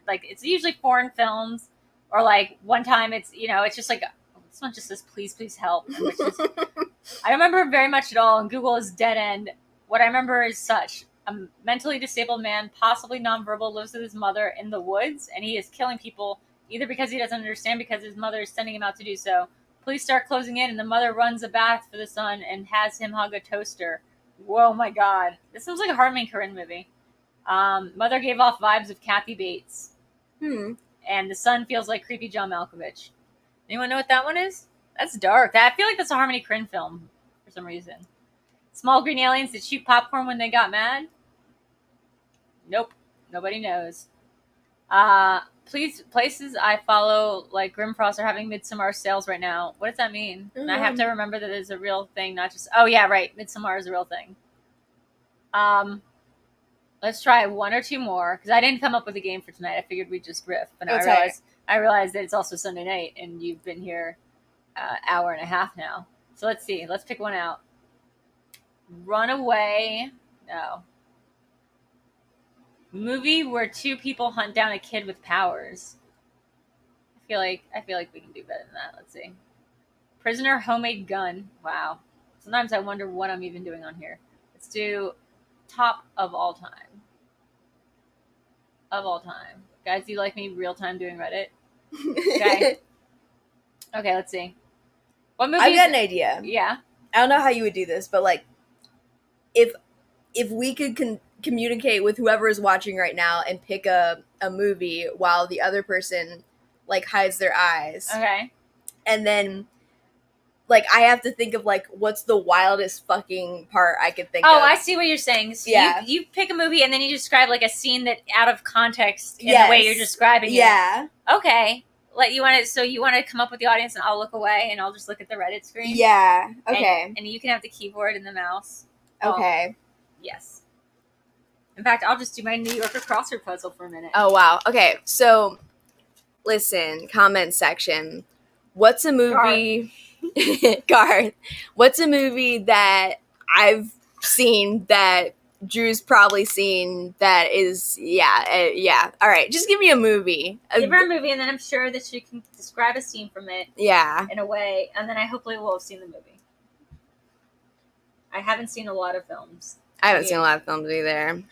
like it's usually foreign films, or like one time it's it's just like. This one just says, please help. Which is, I don't remember very much at all, and Google is dead end. What I remember is such. A mentally disabled man, possibly nonverbal, lives with his mother in the woods, and he is killing people, either because he doesn't understand, because his mother is sending him out to do so. Police start closing in, and the mother runs a bath for the son and has him hug a toaster. Whoa, my God. This sounds like a Harmony Korine movie. Mother gave off vibes of Kathy Bates. And the son feels like creepy John Malkovich. Anyone know what that one is? That's dark. I feel like that's a Harmony Korine film for some reason. Small green aliens that shoot popcorn when they got mad? Nope. Nobody knows. Places I follow, like Grimfrost, are having Midsommar sales right now. What does that mean? And I have to remember that it's a real thing, not just... Oh, yeah, right. Midsommar is a real thing. Let's try 1 or 2 more, because I didn't come up with a game for tonight. I figured we'd just riff. But I realized that it's also Sunday night, and you've been here an hour and a half now. So let's see. Let's pick one out. Runaway. No. Movie where 2 people hunt down a kid with powers. I feel like we can do better than that. Let's see. Prisoner homemade gun. Wow. Sometimes I wonder what I'm even doing on here. Let's do top of all time. Of all time. Guys, do you like me real time doing Reddit? Okay. Okay, let's see. What movie? I've got an idea. Yeah. I don't know how you would do this, but like, if we could communicate with whoever is watching right now and pick a movie while the other person like hides their eyes. Okay. And then like I have to think of like what's the wildest fucking part I could think of. Oh, I see what you're saying. So Yeah. you pick a movie and then you describe like a scene that out of context in the way you're describing it. Yeah. Okay. You want to come up with the audience and I'll look away and I'll just look at the Reddit screen. Yeah. Okay. And you can have the keyboard and the mouse. Okay. Yes. In fact, I'll just do my New Yorker crossword puzzle for a minute. Oh wow. Okay. So listen, comment section. What's a movie Garth. What's a movie that I've seen that Drew's probably seen that is yeah. All right, just give me a movie. Give her a movie, and then I'm sure that she can describe a scene from it. Yeah. In a way, and then I hopefully will have seen the movie. I haven't seen a lot of films. I haven't seen a lot of films either.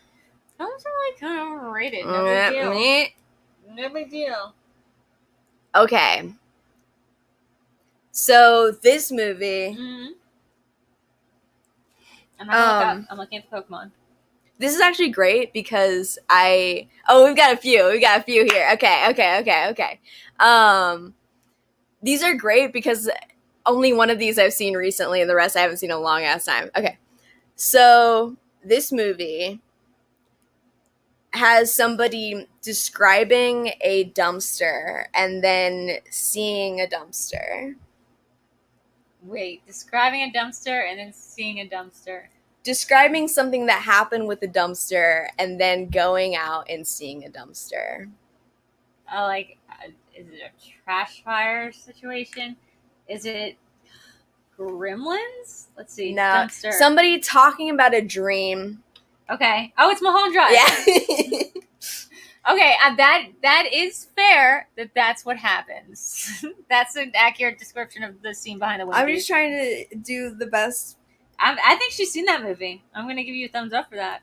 Films are like kind of overrated. No big deal. No big deal. Okay. So this movie. Mm-hmm. I'm not gonna look up. I'm looking at the Pokemon. This is actually great because we've got a few. We got a few here. Okay. These are great because only one of these I've seen recently and the rest I haven't seen in a long ass time. Okay. So this movie has somebody describing a dumpster and then seeing a dumpster. Wait, describing a dumpster and then seeing a dumpster. Describing something that happened with the dumpster and then going out and seeing a dumpster. Oh, is it a trash fire situation? Is it Gremlins? Let's see. No. Dumpster. Somebody talking about a dream. Okay. Oh, it's Mulholland Drive. Yeah. Okay, that is fair. That's what happens. That's an accurate description of the scene behind the window. I'm just trying to do the best. I think she's seen that movie. I'm going to give you a thumbs up for that.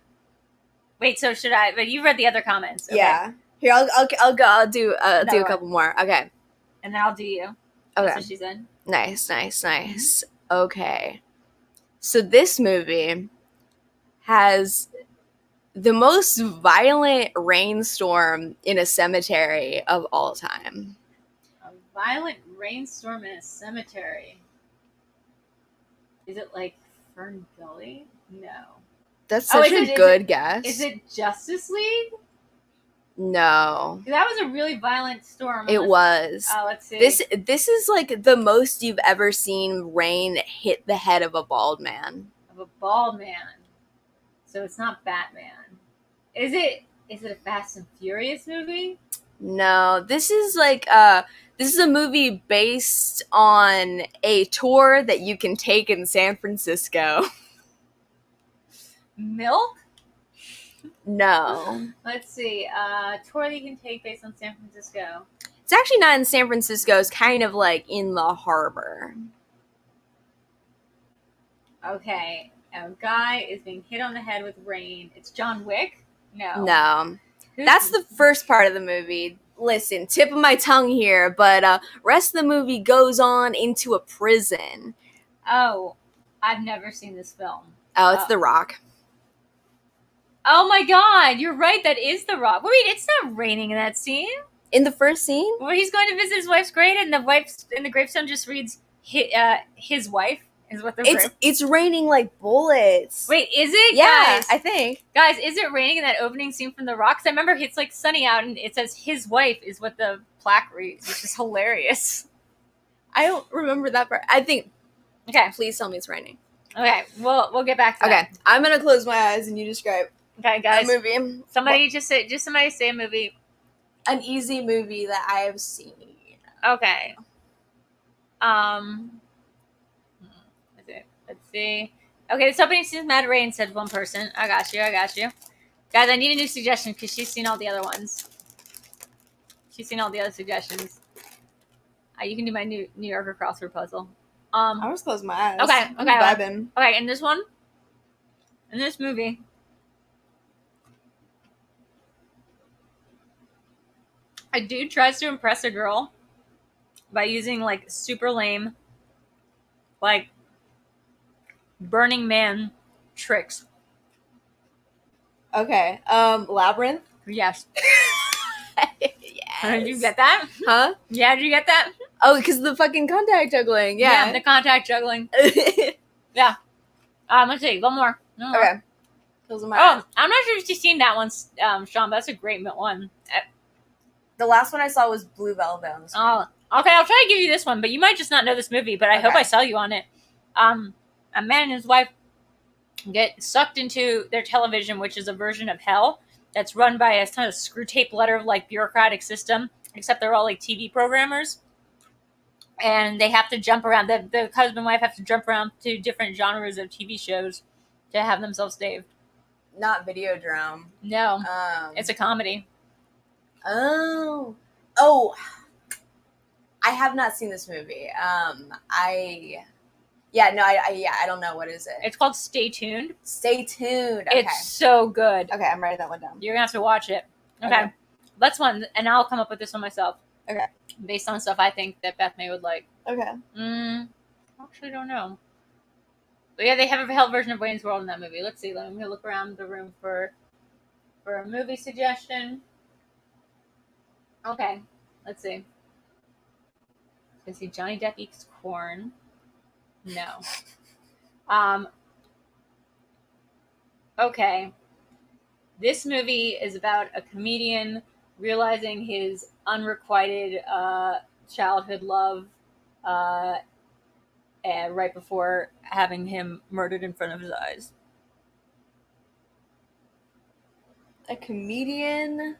Wait, so should I? But you read the other comments. Okay. Yeah. Here, I'll go. I'll do a couple more. Okay. And then I'll do you. Okay. That's what she said. Nice. Mm-hmm. Okay. So this movie has the most violent rainstorm in a cemetery of all time. A violent rainstorm in a cemetery. Is it like Fern Gully? No. That's such a good guess. Is it Justice League? No. That was a really violent storm. It was. Let's see. This is like the most you've ever seen rain hit the head of a bald man. Of a bald man. So it's not Batman. Is it a Fast and Furious movie? No, this is a movie based on a tour that you can take in San Francisco. Milk? No. Let's see. Tour that you can take based on San Francisco. It's actually not in San Francisco. It's kind of like in the harbor. Okay. A guy is being hit on the head with rain. It's John Wick? No. That's the first part of the movie. Listen, tip of my tongue here, but rest of the movie goes on into a prison. Oh, I've never seen this film. Oh, it's The Rock. Oh my god, you're right, that is The Rock. Wait, it's not raining in that scene. In the first scene? Well, he's going to visit his wife's grave, and the wife's in the gravestone just reads his wife. Is what the it's raining like bullets. Wait, is it? Yeah, guys, I think. Guys, is it raining in that opening scene from The Rock? 'Cause I remember it's like sunny out and it says his wife is what the plaque reads, which is hilarious. I don't remember that part. I think. Okay, please tell me it's raining. Okay, we'll get back to that. Okay, I'm gonna close my eyes and you describe. Okay, guys. A movie. Somebody somebody say a movie. An easy movie that I have seen. Okay. Let's see. Okay, this opening seems Mad Rain, said one person. I got you. Guys, I need a new suggestion because she's seen all the other ones. She's seen all the other suggestions. You can do my New Yorker crossword puzzle. I was closing my eyes. Okay. I'm vibing. Okay, and this one? In this movie. A dude tries to impress a girl by using, like, super lame, like, Burning Man tricks. Okay. Labyrinth? Yes. Yes. Did you get that? Huh? Yeah, did you get that? Oh, because the fucking contact juggling. Yeah. the contact juggling. Yeah. Let's see. One more. Okay. Those are my Oh, I'm not sure if you've seen that one, Sean, but that's a great one. The last one I saw was Blue Velvet on the screen. Oh, okay. I'll try to give you this one, but you might just not know this movie, but I hope Okay. I sell you on it. A man and his wife get sucked into their television, which is a version of hell that's run by a kind of screw tape letter like bureaucratic system, except they're all like TV programmers. And they have to jump around. The husband and wife have to jump around to different genres of TV shows to have themselves saved. Not Videodrew. No, it's a comedy. Oh, I have not seen this movie. I don't know. What is it? It's called Stay Tuned. Stay tuned. Okay. It's so good. Okay, I'm writing that one down. You're gonna have to watch it. Okay. That's one, and I'll come up with this one myself. Okay. Based on stuff I think that Beth May would like. Okay. Actually don't know. But yeah, they have a hell version of Wayne's World in that movie. Let's see. Let me look around the room for a movie suggestion. Okay. Let's see. Let's see. Johnny Depp eats corn. No. Okay. This movie is about a comedian realizing his unrequited childhood love right before having him murdered in front of his eyes. A comedian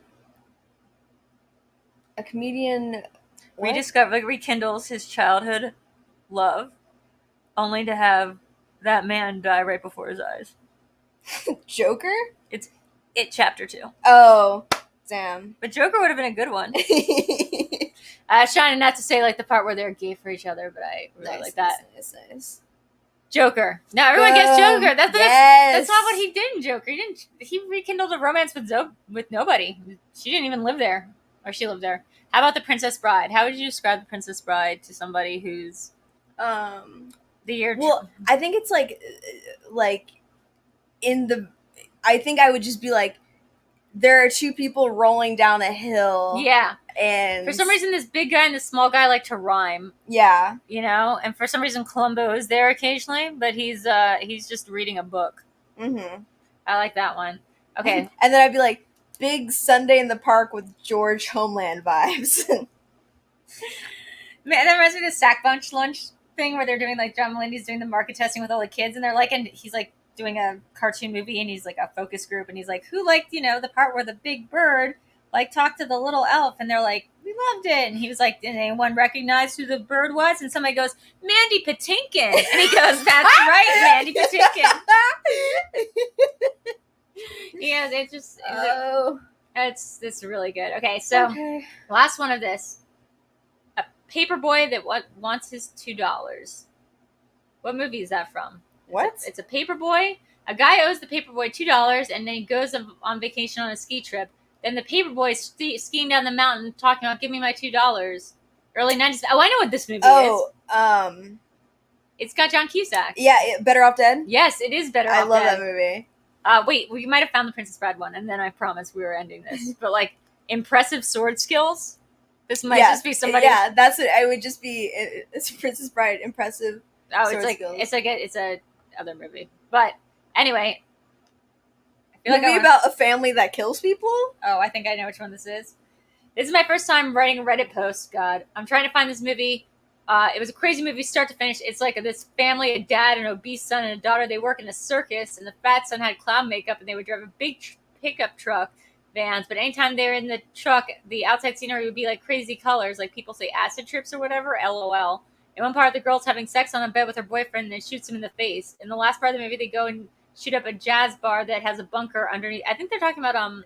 Rekindles his childhood love, only to have that man die right before his eyes. Joker? It's It Chapter 2. Oh, damn. But Joker would have been a good one. Shining, not to say like the part where they're gay for each other, but I really like that. Nice. Joker. Now everyone gets Joker. That's not what he did in Joker. He rekindled a romance with nobody. She didn't even live there, or she lived there. How about The Princess Bride? How would you describe The Princess Bride to somebody who's the year? Well, I think it's like I think I would just be like, there are two people rolling down a hill. Yeah. And for some reason, this big guy and this small guy like to rhyme. Yeah. You know? And for some reason, Columbo is there occasionally, but he's just reading a book. Mm-hmm. I like that one. Okay. And then I'd be like, big Sunday in the park with George Homeland vibes. Man, that reminds me of the Sack Bunch lunch thing where they're doing like John Mulaney's doing the market testing with all the kids, and they're like, and he's like doing a cartoon movie, and he's like a focus group, and he's like, who liked, the part where the big bird like talked to the little elf, and they're like, we loved it, and he was like, did anyone recognize who the bird was? And somebody goes, Mandy Patinkin, and he goes, that's right, Mandy Patinkin. Yeah, it's really good. Okay, so last one of this. A paperboy that wants his $2. What movie is that from? What? It's a paperboy. A guy owes the paperboy $2, and then he goes on vacation on a ski trip. Then the paperboy skiing down the mountain talking about, give me my $2. Early 90s. Oh, I know what this movie is. It's got John Cusack. Yeah, Better Off Dead? Yes, it is Better Off Dead. I love that movie. Wait, we might have found the Princess Bride one, and then I promise we were ending this. But, like, impressive sword skills? This might just be somebody... Yeah, that's what I would just be... It's Princess Bride, impressive sword skills. It's a other movie. But, anyway... Movie about a family that kills people? Oh, I think I know which one this is. This is my first time writing a Reddit post, God. I'm trying to find this movie. It was a crazy movie start to finish. It's like this family, a dad, an obese son, and a daughter. They work in a circus, and the fat son had clown makeup, and they would drive a big pickup truck vans. But anytime they were in the truck, the outside scenery would be like crazy colors, like people say acid trips or whatever, LOL. In one part, the girl's having sex on a bed with her boyfriend, and then shoots him in the face. In the last part of the movie, they go and shoot up a jazz bar that has a bunker underneath. I think they're talking about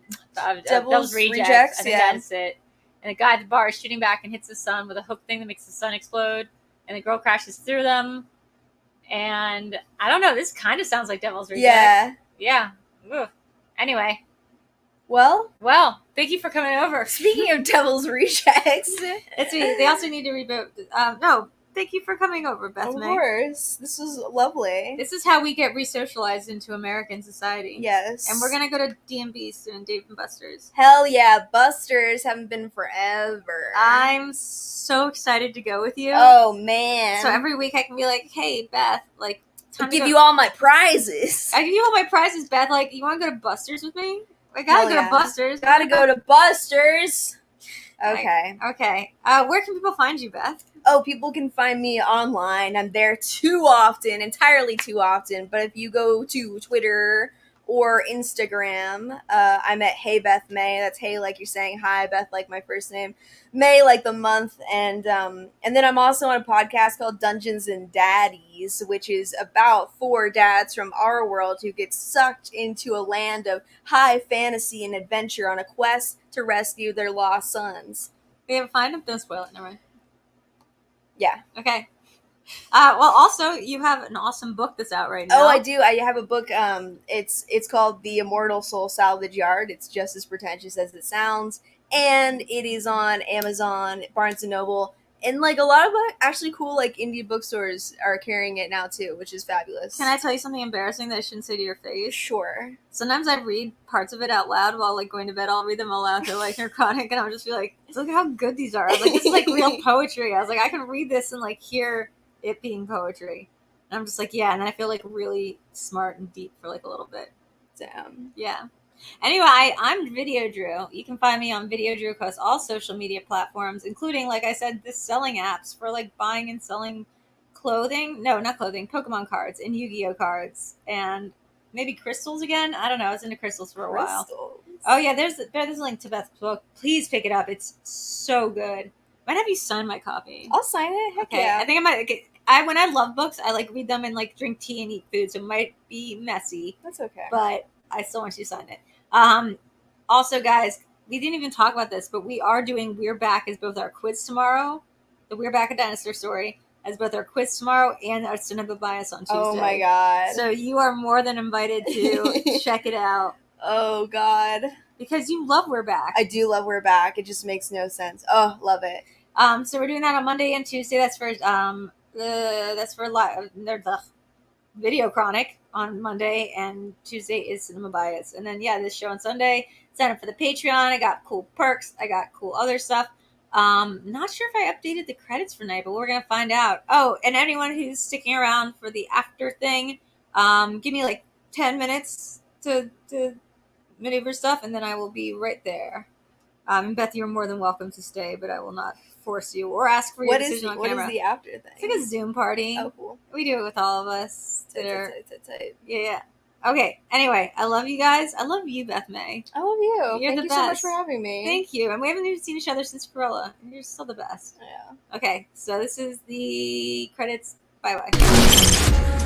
Devil's Rejects. I think that's it. And the guy at the bar is shooting back and hits the sun with a hook thing that makes the sun explode. And the girl crashes through them. And I don't know. This kind of sounds like Devil's Rejects. Yeah. Ugh. Anyway. Well, thank you for coming over. Speaking of Devil's Rejects, They also need to reboot. No, thank you for coming over, Beth Of May. course. This was lovely. This is how we get re-socialized into American society. Yes. And we're going to go to D&B soon, Dave & Buster's. Hell yeah, Busters haven't been forever. I'm so excited to go with you. Oh, man. So every week I can be like, hey, Beth, like, I'll give you all my prizes. I give you all my prizes, Beth. Like, you want to go to Buster's with me? I gotta go to Buster's. Gotta go to Buster's. Okay. Okay. Where can people find you, Beth? Oh, people can find me online. I'm there too often, entirely too often. But if you go to Twitter or Instagram, I'm at Hey Beth May. That's hey like you're saying hi, Beth like my first name, May like the month, and then I'm also on a podcast called Dungeons and Daddies, which is about 4 dads from our world who get sucked into a land of high fantasy and adventure on a quest to rescue their lost sons. We have a find them. Don't spoil it. Never mind. Yeah. Okay. Well, also, you have an awesome book that's out right now. Oh, I do. I have a book. It's called The Immortal Soul Salvage Yard. It's just as pretentious as it sounds, and it is on Amazon, Barnes and Noble, and like a lot of actually cool like indie bookstores are carrying it now too, which is fabulous. Can I tell you something embarrassing that I shouldn't say to your face? Sure. Sometimes I read parts of it out loud while like going to bed. I'll read them aloud to like NerdChronic, and I'll just be like, "Look how good these are!" I was like, "This is like real poetry." I was like, "I can read this and like hear it being poetry." And I'm just like, yeah, and I feel like really smart and deep for like a little bit. Damn. Yeah. Anyway, I'm Videodrew. You can find me on Videodrew across all social media platforms, including, like I said, the selling apps for like buying and selling clothing. No, not clothing. Pokemon cards and Yu-Gi-Oh cards and maybe crystals again. I don't know. I was into crystals for a while. Oh yeah, there's a link to Beth's book. Please pick it up. It's so good. Might have you sign my copy. I'll sign it. Heck Okay, yeah. I think I might. When I love books, I like read them and like drink tea and eat food, so it might be messy. That's okay. But I still want you to sign it. Also, guys, we didn't even talk about this, but we are doing We're Back as both our quiz tomorrow, the We're Back a Dinosaur story, as both our quiz tomorrow and our Cinema Bias on Tuesday. Oh my god. So you are more than invited to check it out. Oh god. Because you love We're Back. I do love We're Back. It just makes no sense. Oh, love it. So we're doing that on Monday and Tuesday. That's for VideoChronic on Monday, and Tuesday is Cinema Bias. And then this show on Sunday. Sign up for the Patreon. I got cool perks. I got cool other stuff. Not sure if I updated the credits for tonight, but we're gonna find out. Oh, and anyone who's sticking around for the after thing, give me like 10 minutes to maneuver stuff, and then I will be right there. Beth, you're more than welcome to stay, but I will not force you or ask for your decision on camera. What is the after thing? It's like a Zoom party. Oh, cool. We do it with all of us. Tight. Yeah. Okay. Anyway, I love you guys. I love you, Beth May. I love you. You're Thank the you so much best. for having me. Thank you. And we haven't even seen each other since Corolla. And you're still the best. Yeah. Okay. So this is the credits. Bye-bye.